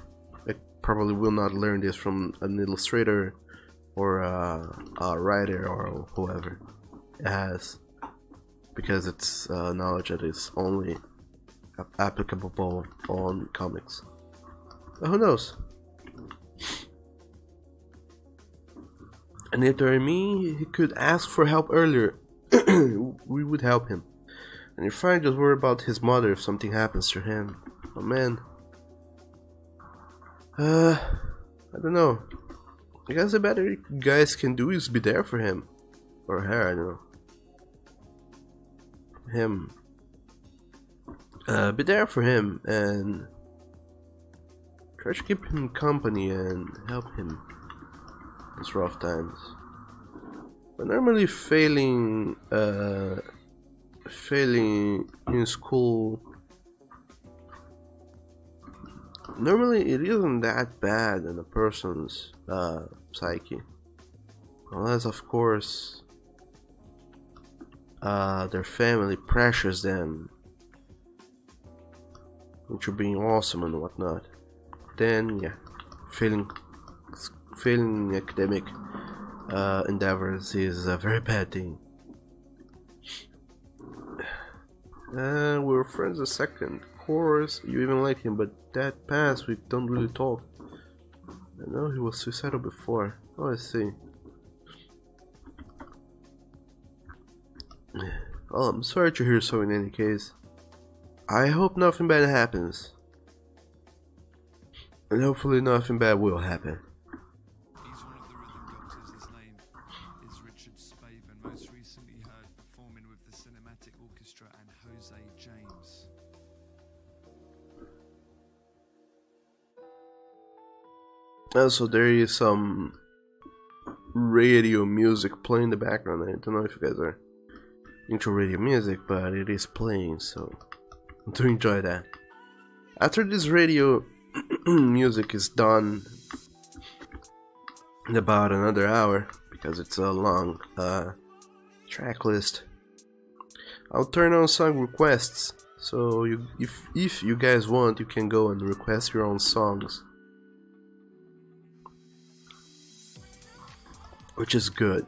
I probably will not learn this from an illustrator or a writer or whoever it has, because it's knowledge that is only applicable on comics. But who knows? And if there were me, he could ask for help earlier. We would help him. And if I just worry about his mother if something happens to him. Oh man. I don't know. I guess the better you guys can do is be there for him. Or her, I don't know. Him. Be there for him and try to keep him company and help him these rough times. But normally failing in school, normally it isn't that bad in a person's psyche, unless of course their family pressures them into being awesome and whatnot, then yeah, failing academic endeavors is a very bad thing. We were friends a second. Of course, you even liked him, but that past we don't really talk. I know he was suicidal before. Oh, I see. Well, I'm sorry to hear so in any case. I hope nothing bad happens. And hopefully nothing bad will happen. He's one of the rhythm doctors. His name is Richard Spaven, most recently heard performing with the Cinematic Orchestra and Jose James. Also, there is some radio music playing in the background. I don't know if you guys are into radio music, but it is playing, so do enjoy that. After this radio music is done in about another hour, because it's a long track list, I'll turn on song requests. So if you guys want, you can go and request your own songs, which is good.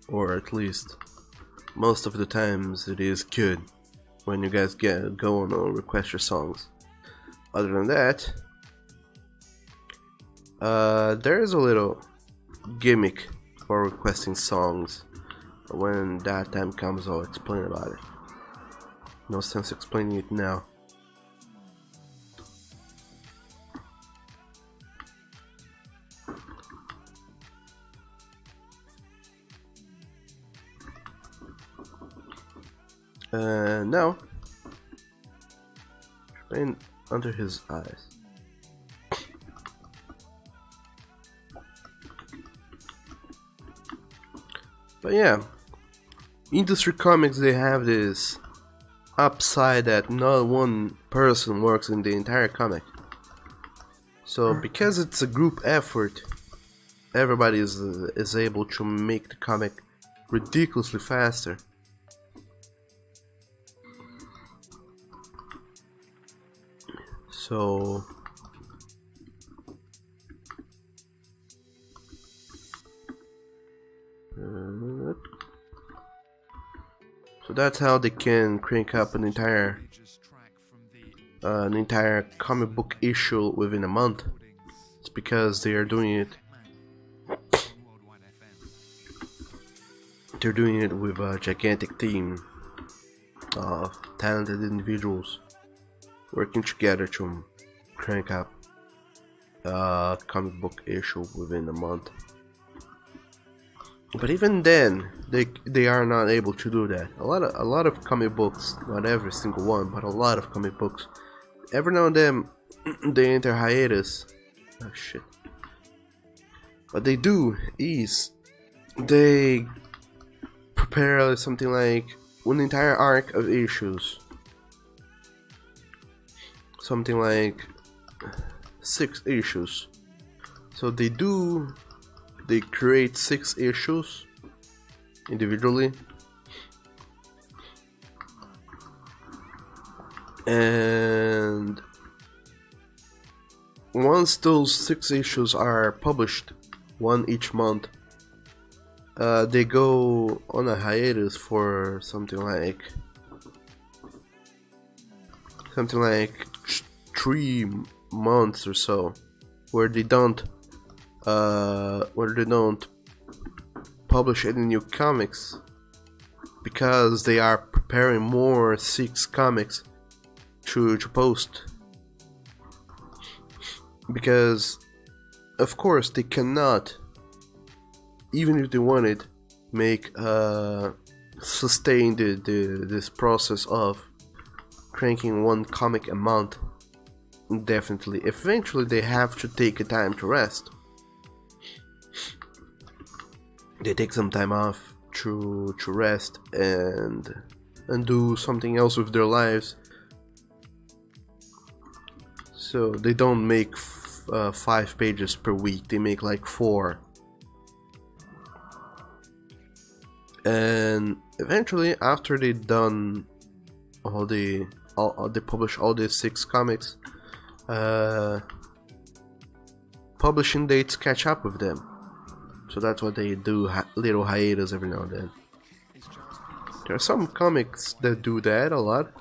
Or at least most of the times it is good when you guys go on and request your songs. Other than that, there is a little gimmick for requesting songs. When that time comes, I'll explain about it. No sense explaining it now. Now, paint under his eyes. But yeah, industry comics, they have this upside that not one person works in the entire comic. So because it's a group effort, everybody is able to make the comic ridiculously faster. So that's how they can crank up an entire comic book issue within a month. It's because they are doing it. They're doing it with a gigantic team of talented individuals working together to crank up a comic book issue within a month. But even then, they are not able to do that. A lot of comic books, not every single one, but a lot of comic books, every now and then they enter hiatus. Oh shit. What they do is they prepare something like an entire arc of issues. Something like 6 issues. So they create 6 issues individually, and once those 6 issues are published, one each month, they go on a hiatus for something like 3 months or so, where they don't publish any new comics, because they are preparing more 6 comics to post. Because of course they cannot, even if they wanted, sustain this process of cranking one comic a month indefinitely. Eventually they have to take a time to rest. They take some time off to rest and do something else with their lives. So they don't make 5 pages per week. They make like 4. And eventually, after they done they publish all the 6 comics, publishing dates catch up with them. So that's what they do, little hiatus every now and then. There are some comics that do that a lot.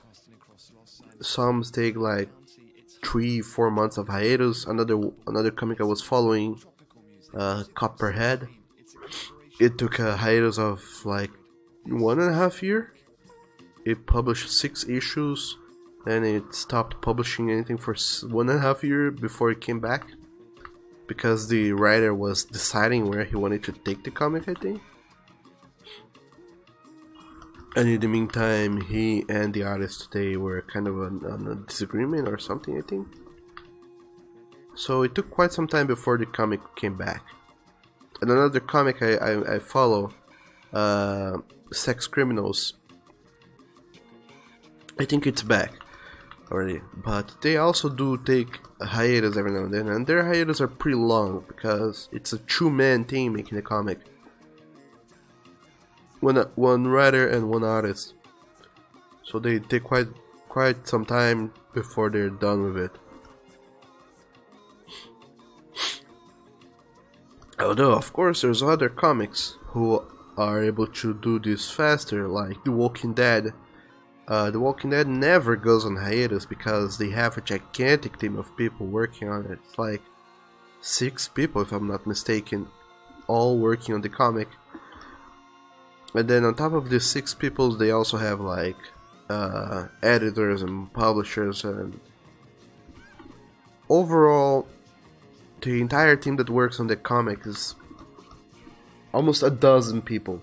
Some take like 3-4 months of hiatus. Another comic I was following, Copperhead, it took a hiatus of like 1.5 years. It published 6 issues, and it stopped publishing anything for 1.5 years before it came back, because the writer was deciding where he wanted to take the comic, I think. And in the meantime, he and the artist today were kind of on a disagreement or something, I think. So it took quite some time before the comic came back. And another comic I follow, Sex Criminals, I think it's back already, but they also do take a hiatus every now and then, and their hiatus are pretty long because it's a 2-man team making the comic. One writer and one artist, so they take quite some time before they're done with it. Although of course there's other comics who are able to do this faster, like The Walking Dead. The Walking Dead never goes on hiatus because they have a gigantic team of people working on it. It's like 6 people, if I'm not mistaken, all working on the comic. And then on top of these 6 people, they also have like editors and publishers, and overall the entire team that works on the comic is almost a dozen people.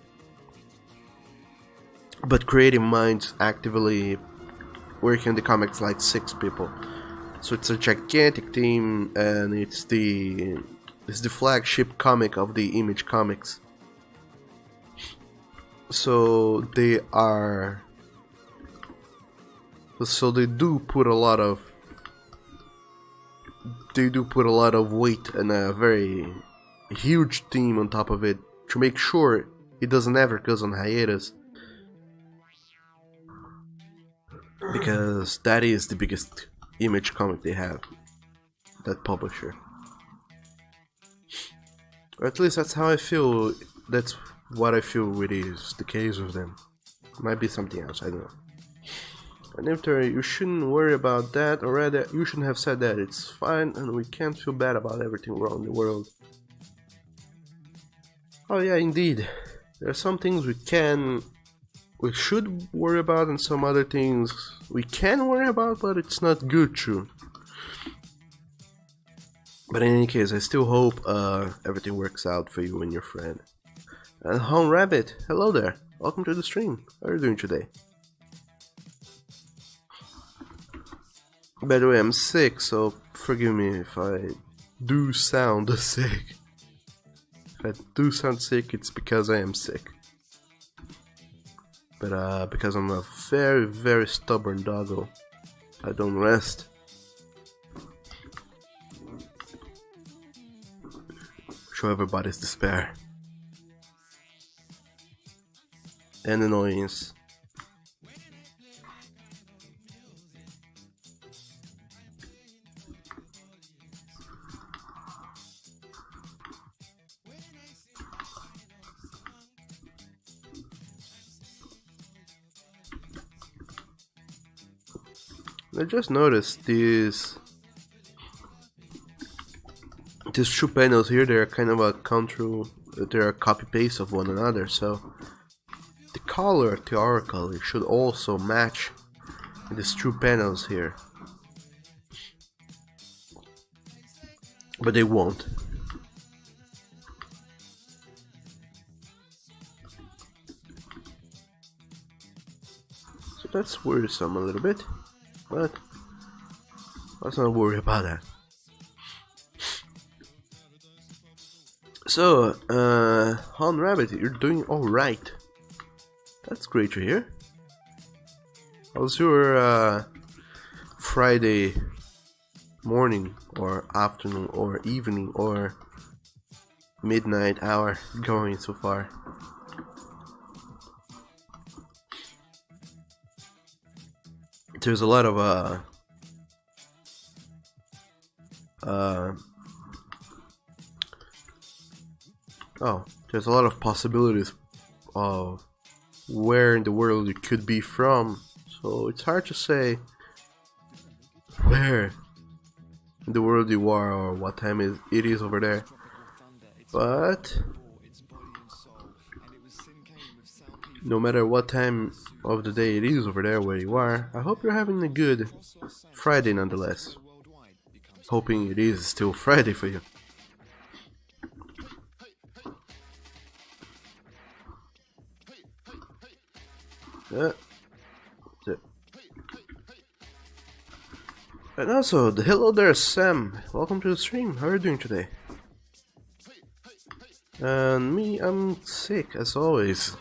But creative minds actively working on the comics like 6 people. So it's a gigantic team, and it's the flagship comic of the Image Comics. So they do put a lot of weight and a very huge team on top of it to make sure it doesn't ever goes on hiatus. Because that is the biggest Image comic they have, that publisher. Or at least that's how I feel. That's what I feel it is the case with them. Might be something else, I don't know. And after, you shouldn't worry about that, or rather, you shouldn't have said that. It's fine, and we can't feel bad about everything wrong in the world. Oh yeah, indeed. There are some things we should worry about, and some other things we can worry about, but it's not good to. But in any case, I still hope everything works out for you and your friend. And Home Rabbit, hello there. Welcome to the stream. How are you doing today? By the way, I'm sick, so forgive me if I do sound sick. If I do sound sick, it's because I am sick. But because I'm a very, very stubborn doggo, I don't rest. Show everybody's despair and annoyance. I just noticed these 2 panels here. They're kind of a they're a copy paste of one another, so the color theoretically should also match in these 2 panels here, but they won't. So that's worrisome a little bit. But let's not worry about that. So, Han Rabbit, you're doing alright. That's great to hear. How's your Friday morning or afternoon or evening or midnight hour going so far. There's a lot of there's a lot of possibilities of where in the world you could be from, so it's hard to say where in the world you are or what time it is over there. But no matter what time of the day it is over there where you are, I hope you're having a good Friday nonetheless. Hoping it is still Friday for you. And also, hello there, Sam. Welcome to the stream. How are you doing today? And me, I'm sick as always.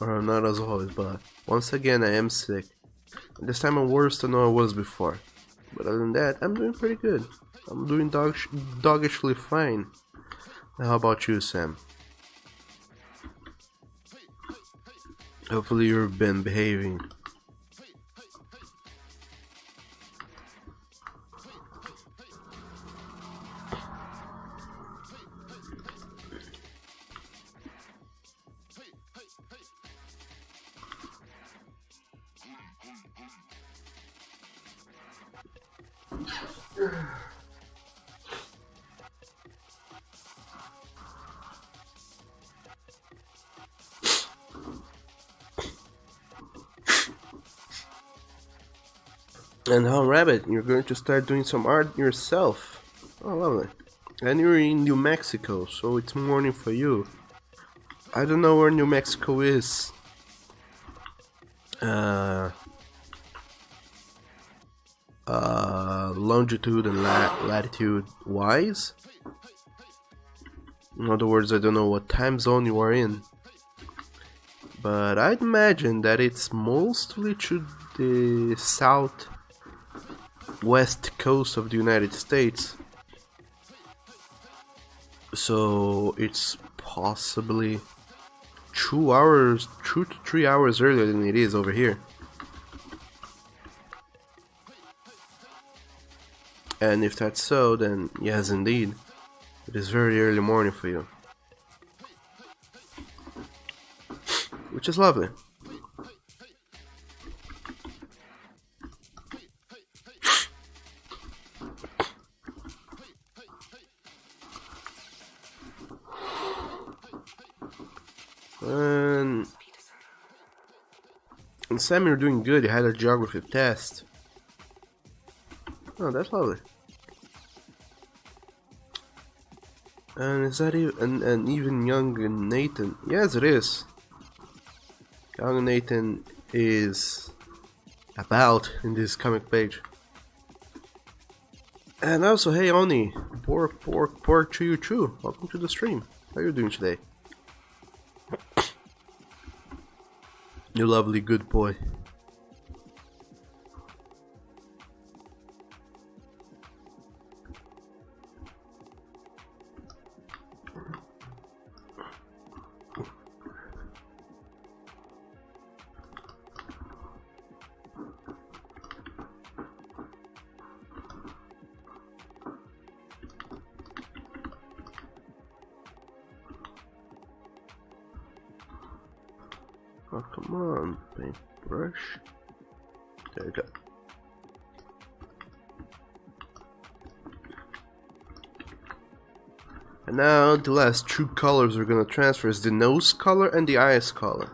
Or not as always, but once again I am sick. And this time I'm worse than I was before. But other than that, I'm doing pretty good. I'm doing doggishly fine. How about you, Sam? Hopefully you've been behaving. And how, Rabbit, you're going to start doing some art yourself. Oh, lovely. And you're in New Mexico, so it's morning for you. I don't know where New Mexico is. Longitude and latitude wise. In other words, I don't know what time zone you are in. But I'd imagine that it's mostly to the southwest coast of the United States. So it's possibly 2 to 3 hours earlier than it is over here. And if that's so, then yes, indeed, it is very early morning for you. Which is lovely. And Sam, you're doing good. You had a geography test. Oh, that's lovely. And is that even young Nathan? Yes, it is. Young Nathan is about in this comic page. And also, hey Oni, pork to you too. Welcome to the stream. How are you doing today? You lovely good boy. Oh, come on, paintbrush. There you go. And now the last two colors we're gonna transfer is the nose color and the eyes color.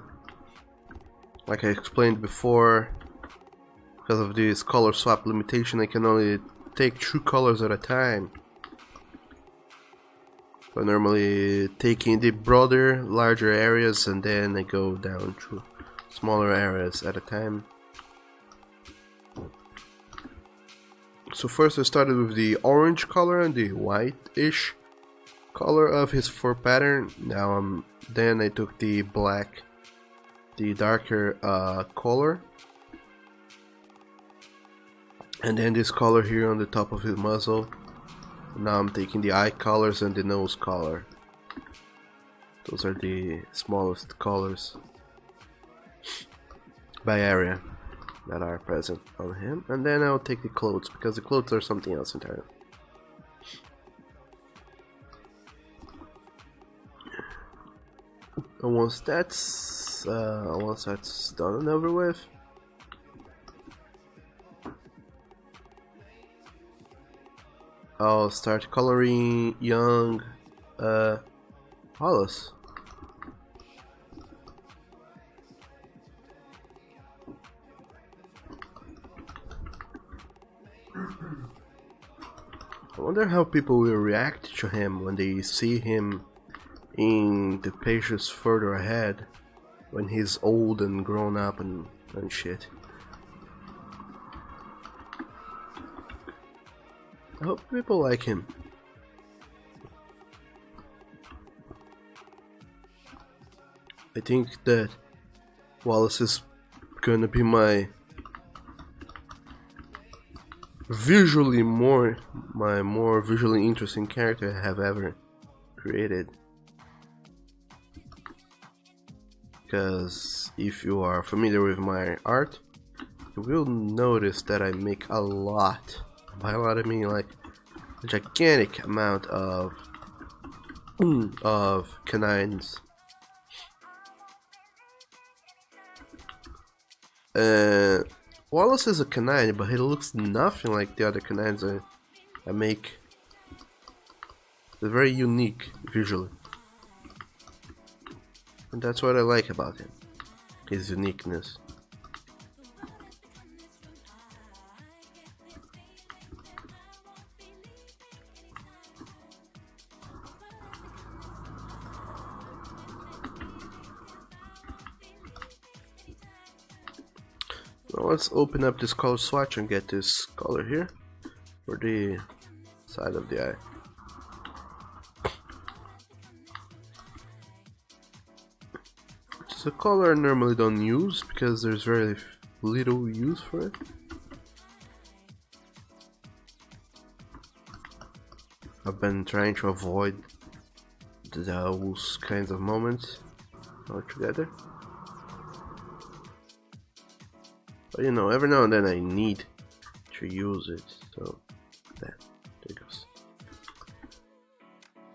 Like I explained before, because of this color swap limitation, I can only take 2 colors at a time. So normally taking the broader, larger areas, and then I go down to smaller areas at a time. So first I started with the orange color and the white-ish color of his fur pattern. Now then I took the black, the darker color, and then this color here on the top of his muzzle. Now I'm taking the eye colors and the nose color. Those are the smallest colors by area that are present on him. And then I'll take the clothes, because the clothes are something else entirely. And once that's done and over with, I'll start coloring young Wallace. I wonder how people will react to him when they see him in the pages further ahead, when he's old and grown up and shit. I hope people like him. I think that Wallace is gonna be my more visually interesting character I have ever created. Because if you are familiar with my art, you will notice that I make a lot. By a lot I mean like a gigantic amount of canines. Wallace is a canine, but he looks nothing like the other canines I make. They're very unique visually. And that's what I like about him, his uniqueness. Now let's open up this color swatch and get this color here for the side of the eye. It's a color I normally don't use because there's very little use for it. I've been trying to avoid those kinds of moments altogether. But you know, every now and then I need to use it, so there it goes.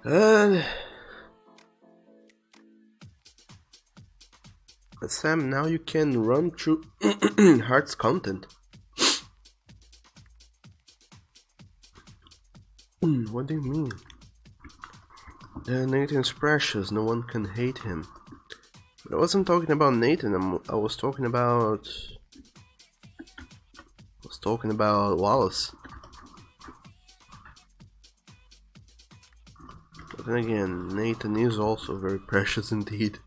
And Sam, now you can run through Heart's content. What do you mean? Nathan's precious, no one can hate him. But I wasn't talking about Nathan, I was talking about Wallace. But then again, Nathan is also very precious indeed.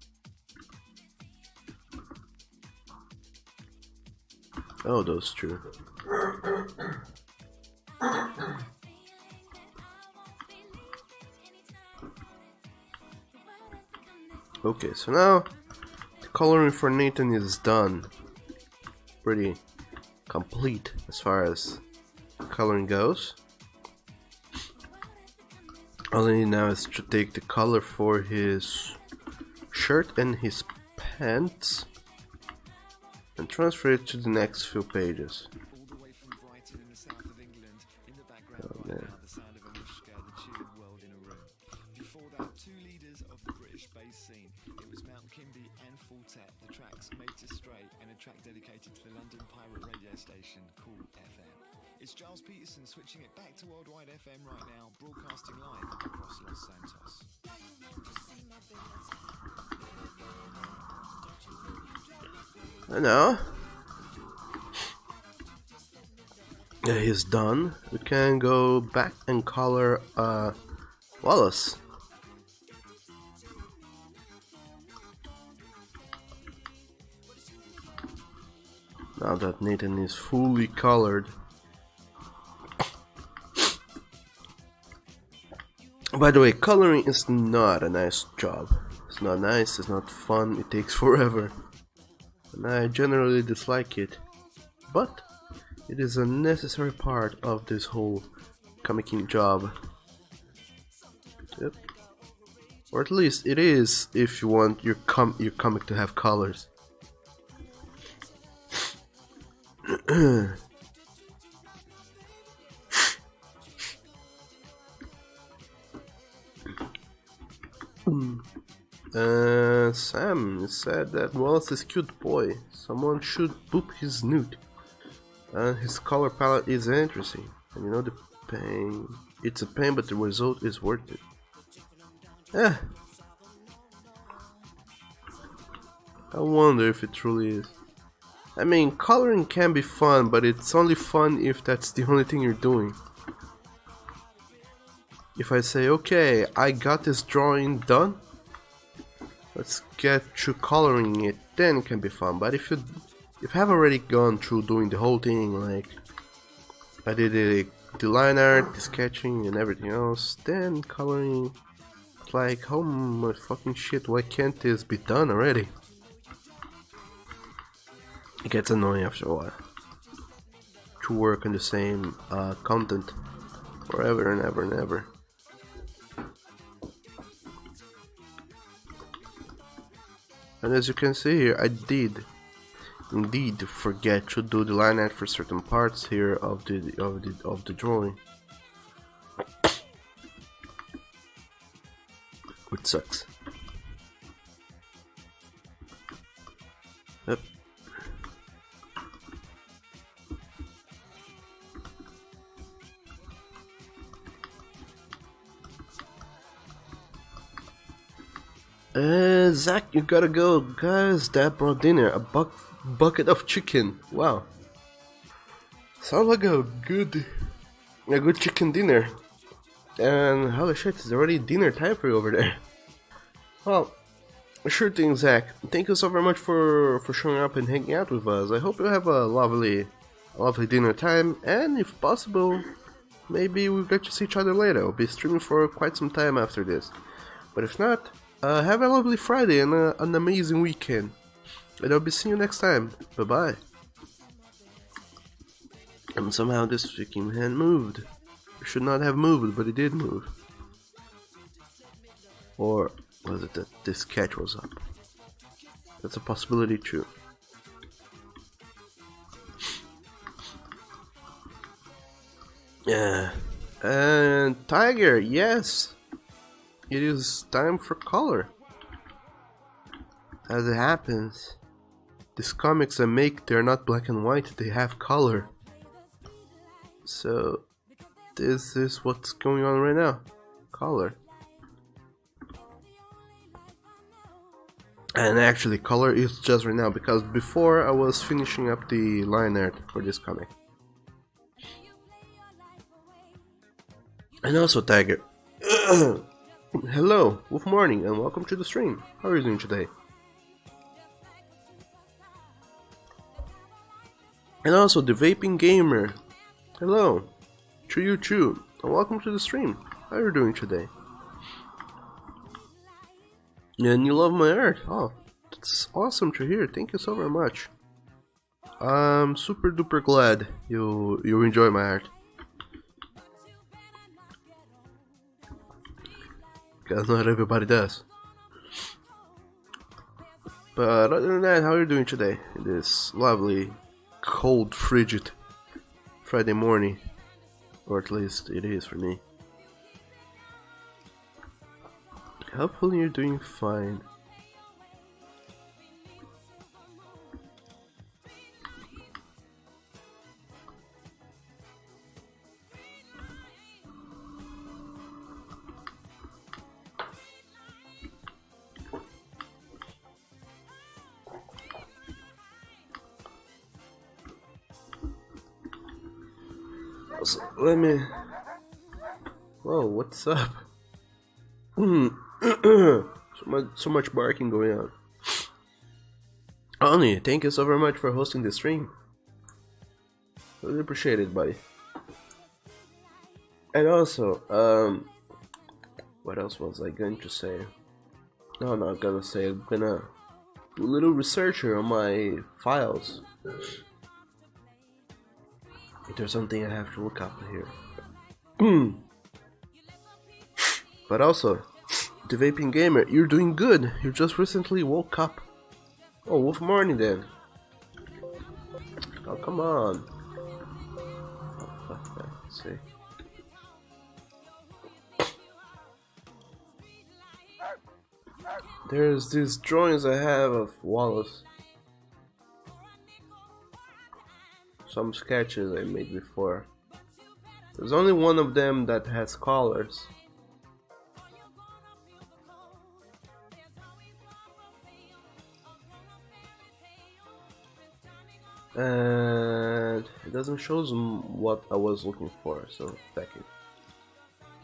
Oh, that's true. Okay, so now the coloring for Nathan is done. Pretty complete as far as coloring goes. All I need now is to take the color for his shirt and his pants and transfer it to the next few pages. Oh man. The tracks Made to Stray and a track dedicated to the London pirate radio station Cool FM. It's Giles Peterson switching it back to Worldwide FM right now, broadcasting live across Los Santos. I know. Yeah, he's done. We can go back and color Wallace. Now that Nathan is fully colored. By the way, coloring is not a nice job. It's not nice, it's not fun, it takes forever. And I generally dislike it. But it is a necessary part of this whole comicking job. Yep. Or at least it is if you want your comic to have colors. Sam said that Wallace is a cute boy. Someone should boop his snoot. And his color palette is interesting. And you know the pain. It's a pain, but the result is worth it. Eh. I wonder if it truly is. I mean, coloring can be fun, but it's only fun if that's the only thing you're doing. If I say, okay, I got this drawing done, let's get through coloring it, then it can be fun. But if you have already gone through doing the whole thing, like I did the line art, the sketching and everything else, then coloring, it's like, oh my fucking shit, why can't this be done already? It gets annoying after a while to work on the same content forever and ever and ever. And as you can see here, I did indeed forget to do the line art for certain parts here of the drawing, which sucks. Yep. Zach, you gotta go. Guys, Dad brought dinner. A bucket of chicken. Wow. Sounds like a good chicken dinner. And holy shit, it's already dinner time for you over there. Well, sure thing, Zach. Thank you so very much for showing up and hanging out with us. I hope you have a lovely dinner time, and if possible, maybe we'll get to see each other later. I'll be streaming for quite some time after this. But if not, have a lovely Friday and an amazing weekend. And I'll be seeing you next time. Bye bye. And somehow this freaking hand moved. It should not have moved, but it did move. Or was it that this catch was up? That's a possibility too. Yeah. And Tiger, yes. It is time for color. As it happens, these comics I make, they're not black and white, they have color. So this is what's going on right now. Color. And actually color is just right now, because before I was finishing up the line art for this comic. And also Tiger. Hello, good morning and welcome to the stream. How are you doing today? And also the Vaping Gamer. Hello, Chu and welcome to the stream. How are you doing today? And you love my art? Oh, that's awesome to hear. Thank you so very much. I'm super duper glad you enjoy my art. Because not everybody does. But other than that, how are you doing today? This lovely, cold, frigid Friday morning. Or at least it is for me. Hopefully you're doing fine. So, let me... Whoa, what's up? So much barking going on. Oni, thank you so very much for hosting the stream. Really appreciate it, buddy. And also, what else was I going to say? No, I'm not gonna say. I'm gonna do a little research here on my files. If there's something I have to look up here. But also, the vaping gamer, you're doing good. You just recently woke up. Oh, wolf morning then. Oh, come on. Oh, let's see. There's these drawings I have of Wallace. Some sketches I made before. There's only one of them that has colors. And it doesn't show what I was looking for, so fuck it.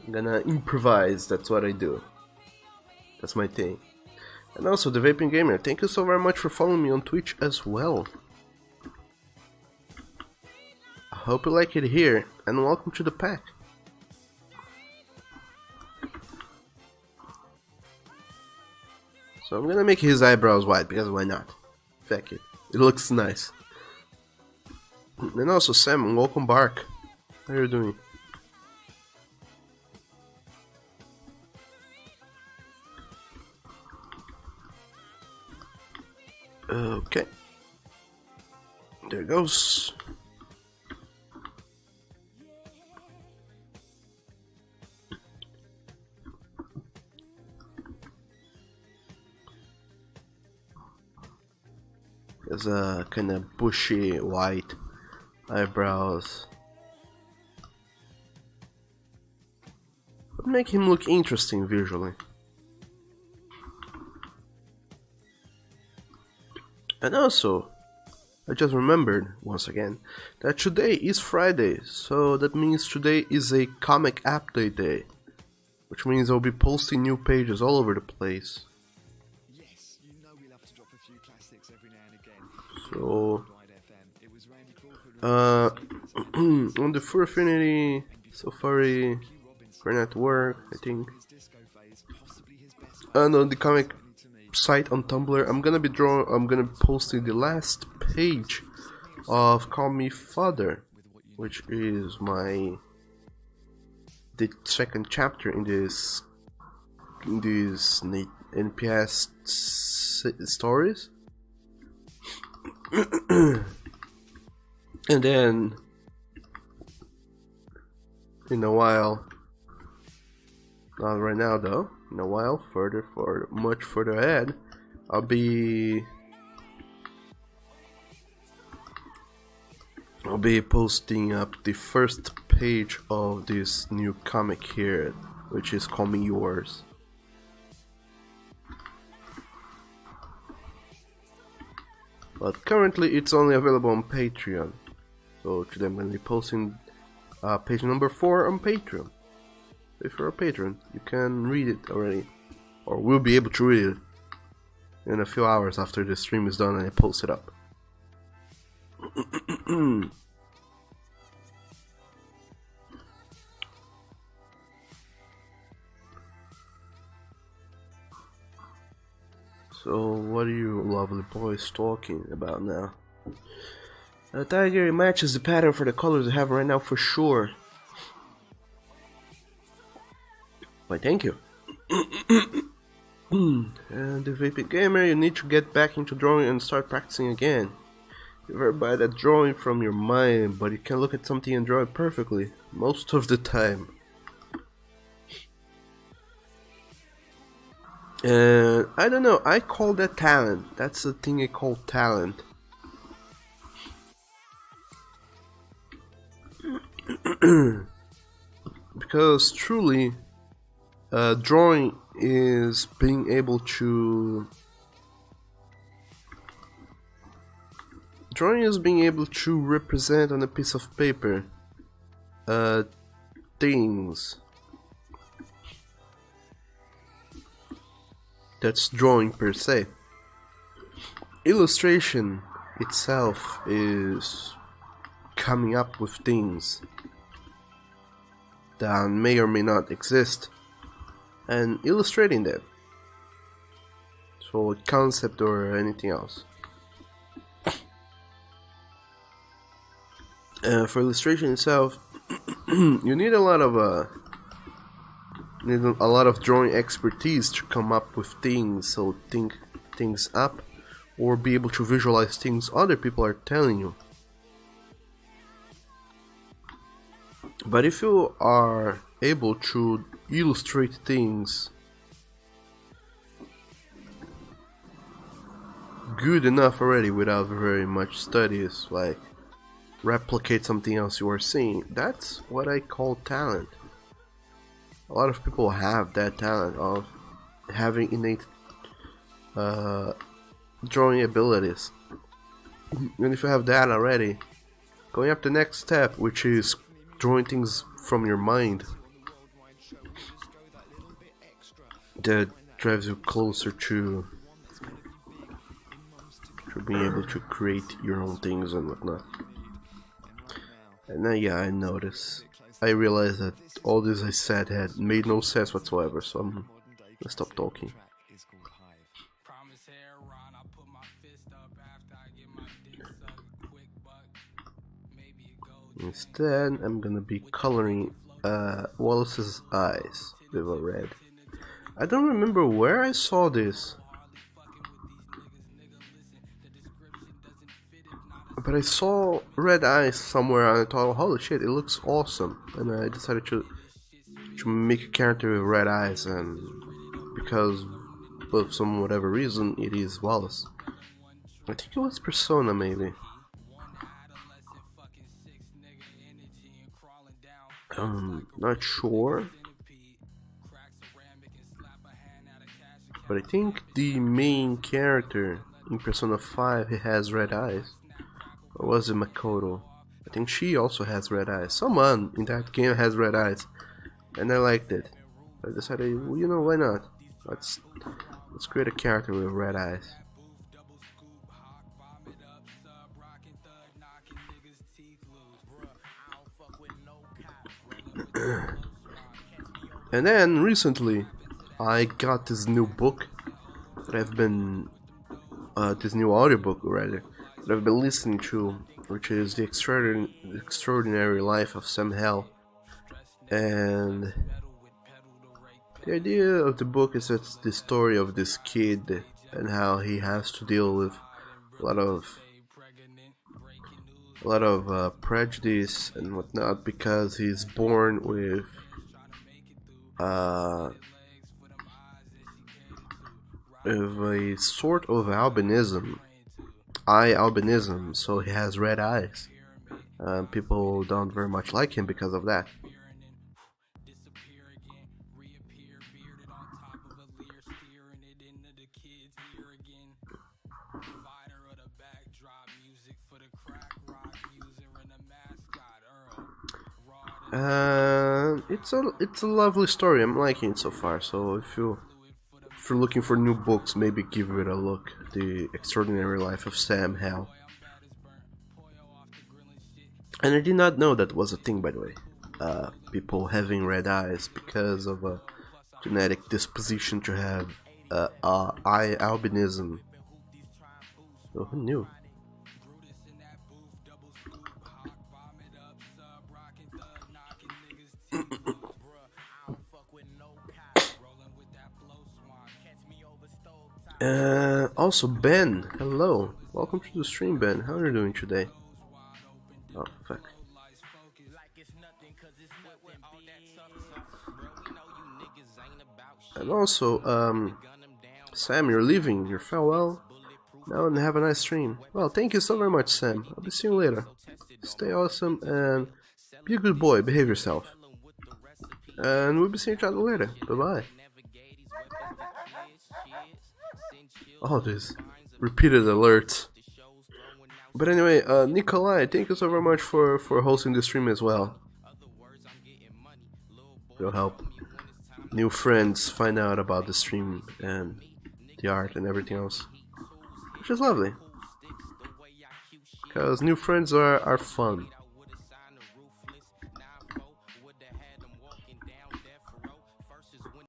I'm gonna improvise, that's what I do. That's my thing. And also, the Vaping Gamer, thank you so very much for following me on Twitch as well. I hope you like it here, and welcome to the pack. So I'm gonna make his eyebrows white, because why not? Fuck it. It looks nice. And also, Sam, welcome back. How are you doing? Okay. There it goes. There's a kind of bushy white eyebrows. Would make him look interesting visually. And also, I just remembered, once again, that today is Friday, so that means today is a comic update day. Which means I'll be posting new pages all over the place. Yes, you know we love to drop a few classics every now and again. So, It was Randy Crawford on the Fur Affinity, Safari, Granite Work, I think, and on the comic site on Tumblr, I'm gonna be posting the last page of Call Me Father, which is the second chapter in this NPS stories. And then in a while, not right now though, in a while, much further ahead, I'll be posting up the first page of this new comic here, which is Call Me Yours. But currently it's only available on Patreon. So today I'm going to be posting page number 4 on Patreon. If you're a patron, you can read it already, or will be able to read it in a few hours after the stream is done and I post it up. So what are you lovely boys talking about now? Tiger matches the pattern for the colors I have right now for sure. Why, thank you. And the Vaping Gamer, you need to get back into drawing and start practicing again. You're very bad at drawing from your mind, but you can look at something and draw it perfectly, most of the time. And I don't know, I call that talent. That's the thing I call talent. Because truly, drawing is being able to represent on a piece of paper things. That's drawing per se. Illustration itself is coming up with things that may or may not exist and illustrating them. So a concept or anything else. For illustration itself, you need a lot of need a lot of drawing expertise to come up with things, so think things up, or be able to visualize things other people are telling you. But if you are able to illustrate things good enough already without very much studies, like replicate something else you are seeing, that's what I call talent. A lot of people have that talent of having innate drawing abilities. And if you have that already, going up the next step, which is drawing things from your mind, that drives you closer to being able to create your own things and whatnot. And then yeah, I realized that all this I said had made no sense whatsoever, so I'm gonna stop talking. Instead, I'm gonna be coloring Wallace's eyes with a red. I don't remember where I saw this, but I saw red eyes somewhere and I thought, holy shit, it looks awesome. And I decided to make a character with red eyes, and because of some whatever reason, it is Wallace. I think it was Persona, maybe. Not sure. But I think the main character in Persona 5, he has red eyes. Or was it Makoto? I think she also has red eyes. Someone in that game has red eyes, and I liked it. I decided, well, you know, why not? Let's create a character with red eyes. And then recently, I got this new book that I've been, this new audiobook rather, that I've been listening to, which is The Extraordinary Life of Sam Hell. And the idea of the book is that it's the story of this kid and how he has to deal with a lot of prejudice and whatnot, because he's born with a sort of albinism, eye albinism, so he has red eyes. People don't very much like him because of that. It's a lovely story. I'm liking it so far. So if you're looking for new books, maybe give it a look. The Extraordinary Life of Sam Hell. And I did not know that was a thing, by the way. People having red eyes because of a genetic disposition to have eye albinism. So who knew? Also Ben, hello. Welcome to the stream, Ben. How are you doing today? Oh, fuck. And also, Sam, you're leaving. You're farewell. Now and have a nice stream. Well, thank you so very much, Sam. I'll be seeing you later. Stay awesome and be a good boy. Behave yourself. And we'll be seeing each other later. Bye-bye. Oh, these repeated alerts. But anyway, Nikolai, thank you so very much for hosting the stream as well. It'll help new friends find out about the stream and the art and everything else, which is lovely, because new friends are fun.